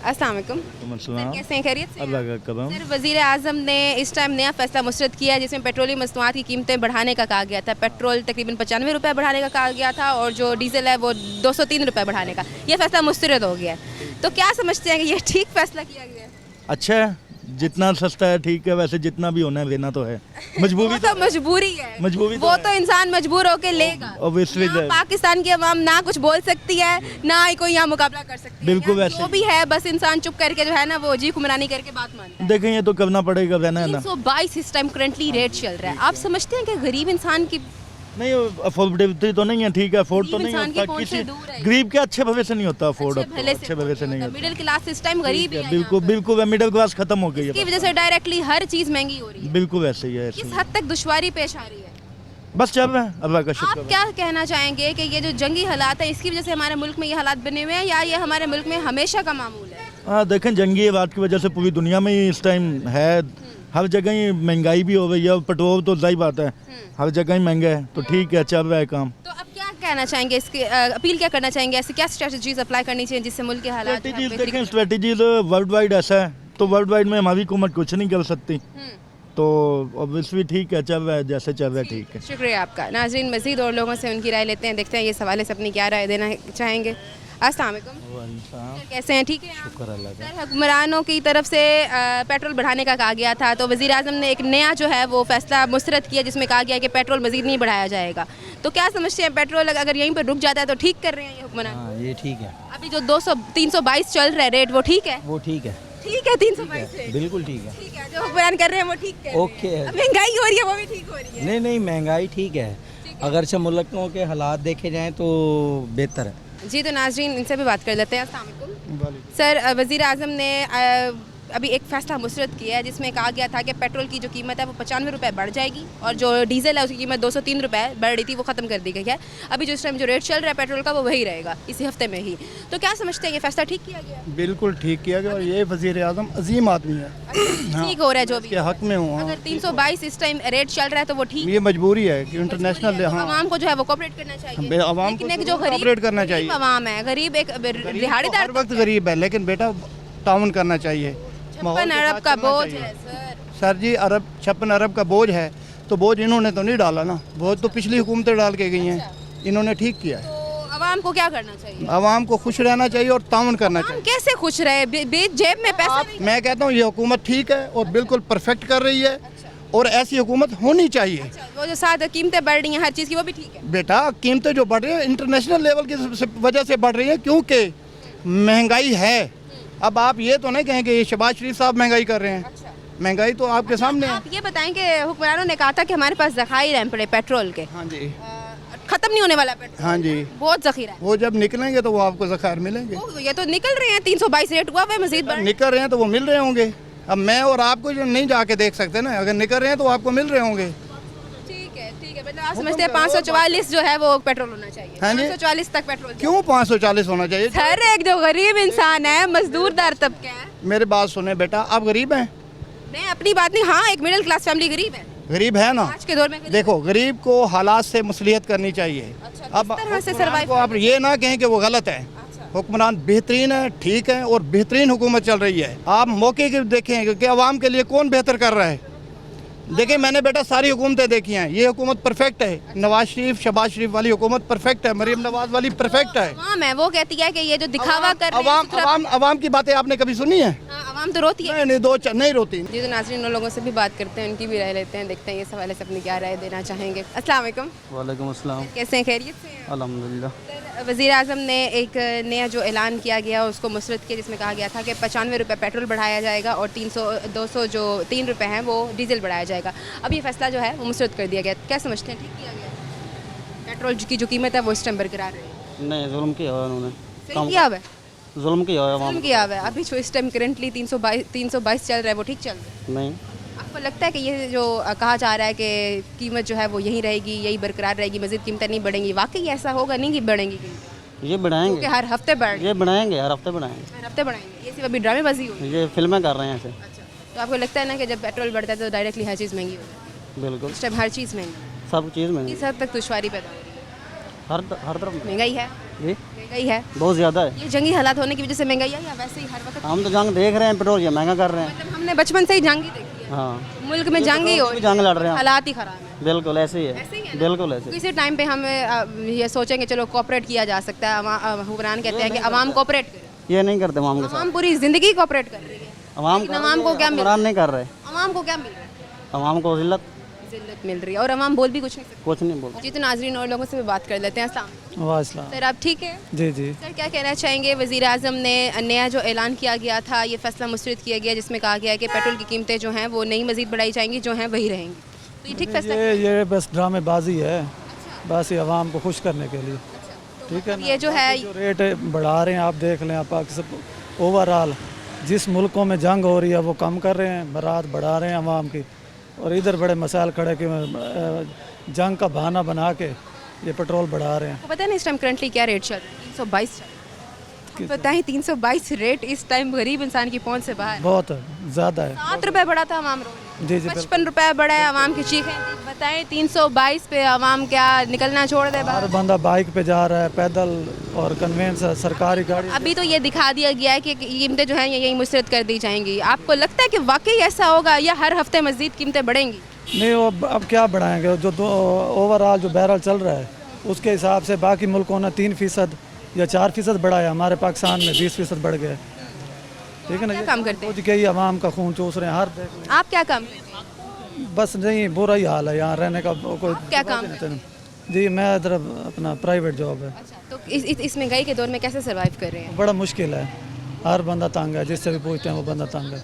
अस्सलाम वालेकुम। सर, कैसे हैं? खैरियत से हैं? अल्लाह का करम। सर, वज़ीर आज़म ने इस टाइम नया फैसला मुस्तरद किया है, जिसमें पेट्रोलियम मसनूआत की कीमतें बढ़ाने का कहा गया था। पेट्रोल तकरीबन 95 रुपये बढ़ाने का कहा गया था और जो डीजल है वो 203 रुपये बढ़ाने का। ये फैसला मुस्तरद हो गया है, तो क्या समझते हैं कि ये ठीक फैसला किया गया है? अच्छा है, जितना सस्ता है ठीक है, वैसे जितना भी होना है लेना तो है, मजबूरी वो तो मजबूरी है, मजबूरी वो तो इंसान मजबूर होके लेगा। Obviously यहाँ पाकिस्तान की अवाम ना कुछ बोल सकती है, ना ही कोई यहाँ मुकाबला कर सकती है। बिल्कुल यहाँ वैसे जो भी है बस इंसान चुप करके जो है ना वो जी हुक्मरानी करके बात मानता है। देखें, ये तो करना पड़ेगा, रहना है ना। 322 इस टाइम करंटली रेट चल रहा है। आप समझते हैं कि गरीब इंसान की नहीं अफोर्डेबिलिटी तो नहीं है, ठीक है, अफोर्ड तो गरीब नहीं इंसान की होता पहुंच से किसी दूर है। गरीब के अच्छे भविष्य नहीं होता, अफोर्ड अच्छे भले से नहीं होता। मिडिल क्लास इस टाइम गरीब ही है बिल्कुल यहाँ पर। बिल्कुल मिडिल क्लास खत्म हो गई इसकी है, वजह से डायरेक्टली हर चीज़ महंगी हो रही है। बिल्कुल ऐसे ही है, ऐसे किस ही। हद तक दुश्वारी पेश आ रही है? बस चल रहा है, अल्लाह का आप शुक्र है। क्या कहना चाहेंगे कि ये जो जंगी हालात है इसकी वजह से हमारे मुल्क में ये हालात बने हुए हैं, या ये हमारे मुल्क में हमेशा का मामूल है? हाँ देखें, जंगी बात की वजह से पूरी दुनिया में ही इस टाइम है, हर जगह ही महंगाई भी हो गई है, पेट्रोल तो सही बात है, हर जगह ही महंगा है, तो ठीक है, चल रहा है काम। तो अब क्या कहना चाहेंगे, इसके अपील क्या करना चाहेंगे, ऐसे क्या स्ट्रेटजीज अप्लाई करनी चाहिए जिससे मुल्क के हालात जो है स्ट्रेटजीज बेहतरी देखें, स्ट्रेटजीज वर्ल्ड वाइड ऐसा है, तो वर्ल्ड वाइड में हमारी हुकूमत कुछ नहीं कर सकती, तो ऑब्वियसली ठीक है, चल रहा है जैसे चल रहा है, ठीक है। शुक्रिया आपका। नाज़रीन, मज़ीद और लोगों से उनकी राय लेते हैं, देखते हैं ये सवाल से अपनी क्या राय देना चाहेंगे। अस्सलाम वालेकुम, कैसे हैं? ठीक है आप? सर, हुक्मरानों की तरफ से पेट्रोल बढ़ाने का कहा गया था, तो वज़ीर आज़म ने एक नया जो है वो फैसला मुस्तरद किया जिसमें कहा गया कि पेट्रोल मज़ीद नहीं बढ़ाया जाएगा। तो क्या समझते हैं, पेट्रोल अगर यहीं पर रुक जाता है तो ठीक कर रहे हैं ये हुक्मरान? हाँ ये ठीक है, अभी जो 322 चल रहा है रेट, वो ठीक है? वो ठीक है, ठीक है, 322 रेट बिल्कुल ठीक है। ठीक है, जो हुक्मरान कर रहे हैं वो ठीक है? ओके है। अब महंगाई हो रही है वो भी ठीक हो रही है? नहीं नहीं, महंगाई ठीक है, अगरचे मुल्कों के हालात देखे जाएँ तो बेहतर है। जी, तो नाज़रीन इनसे भी बात कर लेते हैं। अस्सलाम वालेकुम सर, वज़ीर आज़म ने अभी एक फ़ैसला मुस्तरद किया है जिसमें कहा गया था कि पेट्रोल की जो कीमत है वो 95 रुपये बढ़ जाएगी, और जो डीजल है उसकी कीमत 203 रुपये बढ़ रही थी, वो ख़त्म कर दी गई है। अभी जो इस टाइम जो रेट चल रहा है पेट्रोल का वो वही रहेगा इसी हफ्ते में ही। तो क्या समझते हैं, ये फ़ैसला ठीक किया गया? बिल्कुल ठीक किया गया, और ये वज़ीर आज़म अजीम आदमी है, ठीक हो रहा है जो भी के हक में हूँ। अगर 322 इस टाइम रेट चल रहा है तो वो ठीक ये मजबूरी है कि इंटरनेशनल, हाँ, आवाम को जो है वो कोऑपरेट करना चाहिए। आवाम को लेकिन जो कोऑपरेट करना चाहिए। आवाम है, गरीब एक दिहाड़ीदार हर वक्त गरीब है, लेकिन बेटा ताउन करना चाहिए। 56 अरब का बोझ है सर जी, 56 अरब का बोझ है, तो बोझ इन्होंने तो नहीं डाला ना, बोझ तो पिछली हुकूमतें डाल के गई हैं, इन्होंने ठीक किया है। तो आवाम को क्या करना चाहिए? आवाम को खुश रहना चाहिए और ताउन करना चाहिए। कैसे खुश रहे, जेब में पैसा नहीं? मैं कहता हूँ ये हुकूमत ठीक है और बिल्कुल परफेक्ट कर रही है, और ऐसी हुकूमत होनी चाहिए। वो जो साथ कीमतें बढ़ रही हैं हर चीज़ की, वो भी ठीक है? बेटा, कीमतें जो बढ़ रही हैं इंटरनेशनल लेवल की वजह से बढ़ रही हैं, क्योंकि महंगाई है। अब आप ये तो नहीं कहेंगे ये शहबाज शरीफ साहब महंगाई कर रहे हैं, महंगाई तो आपके सामने है। आप ये बताएं कि हुक्मरानों ने कहा था कि हमारे पास ज़खायर हैं पड़े पेट्रोल के, हाँ जी, खत्म नहीं होने वाला पेट्रोल, हाँ जी, बहुत ज़खीरा है। वो जब निकलेंगे तो वो आपको ज़खायर मिलेंगे। ये तो निकल रहे हैं, 322 रेट हुआ है, मजीद बढ़ निकल रहे हैं तो वो मिल रहे होंगे। अब मैं और आपको जो नहीं जाके देख सकते ना, अगर निकल रहे हैं तो आपको मिल रहे होंगे। ठीक है, मतलब आप समझते हैं 544 जो है वो पेट्रोल होना चाहिए? हाँ जी। 544 तक पेट्रोल क्यों 540 होना चाहिए? सर, एक जो गरीब इंसान है, मजदूरदार तबका है। मेरी बात सुने बेटा, आप गरीब हैं? मैं अपनी बात नहीं, हाँ एक मिडिल क्लास फैमिली गरीब है, गरीब है ना। आज के दौर में देखो, गरीब को हालात से मसलियत करनी चाहिए। अब तरह से हुक्मरान survive को आप ये ना कहें कि वो गलत है। हुक्मरान बेहतरीन है, ठीक है, और बेहतरीन हुकूमत चल रही है। आप मौके के देखें कि आवाम के लिए कौन बेहतर कर रहा है। देखिए, मैंने बेटा सारी हुकूमतें देखी हैं, ये हुकूमत परफेक्ट है। नवाज शरीफ, शहबाज शरीफ वाली हुकूमत परफेक्ट है, मरीम नवाज वाली परफेक्ट है। आवाम है, वो कहती है कि ये जो दिखावा कर रहे हैं, अवाम की बातें आपने कभी सुनी है? आवाम तो रोती है। नहीं रोती। जी, तो नाज़रीन, उन लोगों से भी बात करते हैं, उनकी भी राय लेते हैं, देखते हैं ये सवाल से अपनी क्या राय देना चाहेंगे। अस्सलाम वालेकुम। वालेकुम अस्सलाम। कैसे हैं, खैरियत से हैं? अल्हम्दुलिल्लाह। वज़ीर आज़म ने एक नया जो ऐलान किया गया उसको मुस्तरद किया, जिसमें कहा गया था कि 95 रुपये पेट्रोल बढ़ाया जाएगा और 200 जो 3 रुपये हैं वो डीजल बढ़ाया जाएगा। अब ये फैसला जो है वो मुस्तरद कर दिया गया, क्या समझते हैं, ठीक किया गया? पेट्रोल की जो कीमत है वो इस टाइम बरकरार है? नहीं, जुल्म किया हुआ उन्होंने, सही किया हुआ है? जुल्म किया हुआ, जुल्म किया हुआ है। अभी जो इस टाइम करंटली 322 चल रहा है वो ठीक चल रहा है? नहीं। आपको लगता है कि ये जो कहा जा रहा है कि कीमत जो है वो यही रहेगी, यही बरकरार रहेगी, मज़ीद कीमतें नहीं बढ़ेंगी, वाकई ऐसा होगा नहीं कि बढ़ेंगी कीमतें? ये बढ़ाएंगे, क्योंकि हर हफ्ते बढ़ ये बढ़ाएंगे, हर हफ्ते बढ़ाएंगे, हर हफ्ते बढ़ाएंगे, ये सिर्फ अभी ड्रामेबाजी हो रही है। ये फिल्में कर रहे हैं ऐसे। अच्छा, तो आपको लगता है ना कि जब पेट्रोल बढ़ता है तो डायरेक्टली हर चीज़ महंगी हो जाती है? बिल्कुल, इस टाइम हर चीज़ महंगी, सब चीज़ महंगी, इस हद तक दुश्वारी पैदा हो रही है, हर तरफ महंगाई है, जी, महंगाई है, बहुत ज़्यादा है। ये जंगी हालात होने की वजह से महंगाई है या वैसे ही हर वक्त? हम तो जंग देख रहे हैं, पेट्रोल ये महंगा कर रहे हैं। मतलब हमने बचपन से ही जंग ही देखी है, हाँ, मुल्क में जंग ही हो रही है, जंग लड़ रहे हैं, हालात ही ख़राब है। बिल्कुल ऐसे ही ऐसे ही है, है ना? बिल्कुल ऐसे। किसी टाइम पे हम ये सोचेंगे चलो कोऑपरेट किया जा सकता है, हुक्मरान कहते हैं कि अवाम कोऑपरेट करे, ये नहीं करते अवाम के साथ, अवाम पूरी ज़िंदगी कोऑपरेट कर रही है, अवाम को क्या मिल रहा है? नहीं कर रहे, अवाम को क्या मिल रहा है? अवाम को जिल्लत जिल्लत मिल रही है और अवाम बोल भी कुछ नहीं सकती। कुछ नहीं बोलते। जी, तो नाजरीन और लोगों से भी बात कर लेते हैं। अस्सलाम वालेकुम सर, आप ठीक है? जी जी। सर, क्या कहना चाहेंगे, वज़ीर आज़म ने नया जो ऐलान किया गया था, ये फैसला मुस्तरद किया गया जिसमें कहा गया है कि पेट्रोल की कीमतें जो हैं वो नहीं मज़ीद बढ़ाई जाएंगी, जो हैं वही रहेंगी, तो ये ठीक फैसला? ये बस ड्रामेबाजी है। बस ये आवाम को खुश करने के लिए, ठीक है ना। ये जो है जो रेट बढ़ा रहे हैं, आप देख लें, आप पाकिस्तान ओवरऑल जिस मुल्कों में जंग हो रही है वो कम कर रहे हैं, बरात बढ़ा रहे हैं आवाम की, और इधर बड़े मसाइल खड़े कि जंग का बहाना बना के ये पेट्रोल बढ़ा रहे हैं। आपको पता है ना इस टाइम करंटली क्या रेट चल रहा है? 322 बताएं, 322 रेट इस टाइम गरीब इंसान की पहुंच से बाहर। बहुत ज़्यादा है। 7 रुपए बढ़ा था आवाम जी जी 55 रुपए बढ़ा है आवाम की चीखें। बताएं 322 पे आवाम क्या निकलना छोड़ दे हर बाहर? बंदा बाइक पे जा रहा है, पैदल और कन्वेंस सरकारी गाड़ी। अभी तो ये दिखा दिया गया है कि कीमतें जो हैं ये यही मुस्तरद कर दी जाएंगी। आपको लगता है कि वाकई ऐसा होगा या हर हफ्ते मज़ीद कीमतें बढ़ेंगी? नहीं, वो अब क्या बढ़ाएंगे, जो ओवरऑल जो बैरल चल रहा है उसके हिसाब से बाकी मुल्कों ने 3% या 4% बढ़ाया, हमारे पाकिस्तान में 20% बढ़ गया, ठीक है ना। क्या काम करते हैं? कई आवाम का खून चूस रहे हैं हर देख। आप क्या काम करते हैं? बस नहीं, बुरा ही हाल है यहाँ रहने का। कोई क्या काम करते हैं? जी मैं इधर अपना प्राइवेट जॉब है। अच्छा, तो इस महंगाई के दौर में कैसे सर्वाइव कर रहे हैं? बड़ा मुश्किल है, हर बंदा तंग है, जिससे भी पूछते हैं वो बंदा तंग है।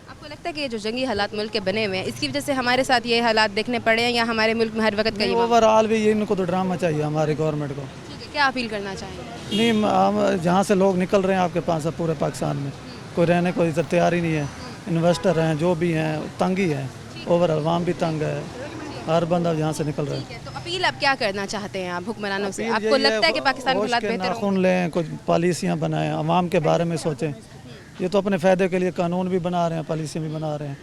आपको लगता है कि ये जो जंगी हालात मुल्क के बने हुए हैं इसकी वजह से हमारे साथ ये हालात देखने पड़े हैं या हमारे मुल्क में हर वक्त का ये मामला? ओवरऑल भी ये इनको तो ड्रामा चाहिए हमारी गवर्नमेंट को। ठीक है, क्या अपील करना चाहेंगे? नहीं, हम जहाँ से लोग निकल रहे हैं आपके पास अब पूरे पाकिस्तान में कोई रहने को इधर तैयार ही नहीं है। इन्वेस्टर हैं जो भी हैं तंग ही है, ओवरऑल आवाम भी तंग है, हर बंदा यहाँ से निकल रहा है। तो अपील आप क्या करना चाहते हैं आप हुक्मरानों से? आपको लगता है कि पाकिस्तान के हालात बेहतर होंगे? नाखून लें, कुछ पॉलिसियाँ बनाएं, आवाम के बारे में सोचें। ये तो अपने फ़ायदे के लिए कानून भी बना रहे हैं, पॉलिसियाँ भी बना रहे हैं,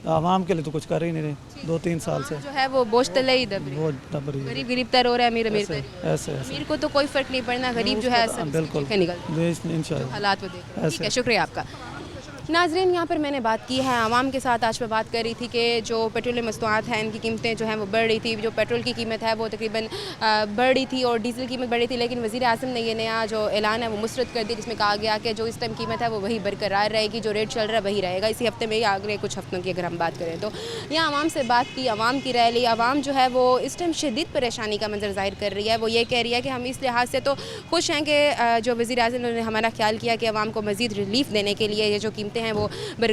आवाम के लिए तो कुछ कर ही नहीं रहे 2-3 साल से। जो है वो बोझ तले ही दब रही है। वो दब रही है, गरीब गरीब तर हो रहा है, अमीर अमीर तर। ऐसे ऐसे अमीर को तो कोई फर्क नहीं पड़ना, गरीब जो है बिल्कुल निकल इंशाल्लाह हालात वो देख। ठीक है, शुक्रिया आपका। नाजरीन, यहाँ पर मैंने बात की है आवाम के साथ। आज मैं बात कर रही थी कि जो पेट्रोलियम मसनूआत हैं इनकी कीमतें जो हैं वो बढ़ रही थी। जो पेट्रोल की कीमत है वो तकरीबन बढ़ रही थी और डीजल की कीमत बढ़ रही थी, लेकिन वज़ीर आज़म ने ये नया जो ऐलान है वो मुस्तरद कर दिया, जिसमें कहा गया कि जो इस टाइम कीमत है वो वही बरकरार रहेगी, जो रेट चल रहा है वही रहेगा। इसी हफ्ते में ही अगले कुछ हफ्तों की अगर हम बात करें तो यहाँ आवाम से बात की, आवाम की राय ली। आवाम जो है वो इस टाइम शदीद परेशानी का मंजर ज़ाहिर कर रही है। वो ये कह रही है कि हम इस लिहाज से तो खुश हैं कि जो वज़ीर आज़म ने हमारा ख्याल किया कि आवाम को मज़ीद रिलीफ देने के लिए ये जो कीमतें हैं वो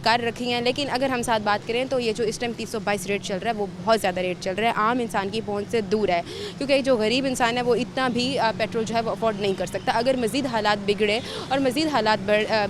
रखी हैं, लेकिन अगर हम साथ बात करें तो ये जो इस टाइम 322 रेट चल रहा है वो बहुत ज़्यादा रेट चल रहा है, आम इंसान की पहुंच से दूर है, क्योंकि जो गरीब इंसान है वो इतना भी पेट्रोल जो है वो अफोर्ड नहीं कर सकता। अगर मज़ीद हालात बिगड़े और मज़ीद हालात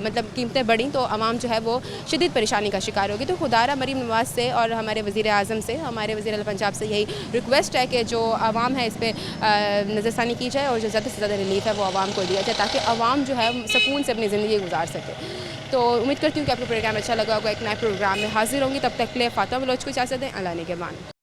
मतलब कीमतें बढ़ी तो आवाम जो है वो शदीद परेशानी का शिकार होगी। तो खुदारा मरीम नवाज़ से और हमारे वज़ीर आज़म से, हमारे वज़ीर आला पंजाब से यही रिक्वेस्ट है कि जो आवाम है इस पर नज़रसानी की जाए और जो ज़्यादा से ज़्यादा रिलीफ है वो आवाम को दिया जाए, ताकि आवाम जो है सुकून से अपनी ज़िंदगी गुजार सके। तो उम्मीद करती हूँ कि आपको प्रोग्राम अच्छा लगा होगा। एक नए प्रोग्राम में हाजिर होंगी, तब तक के लिए फातिमा बलोच को इजाज़त दें। अल्लाह ने के मान।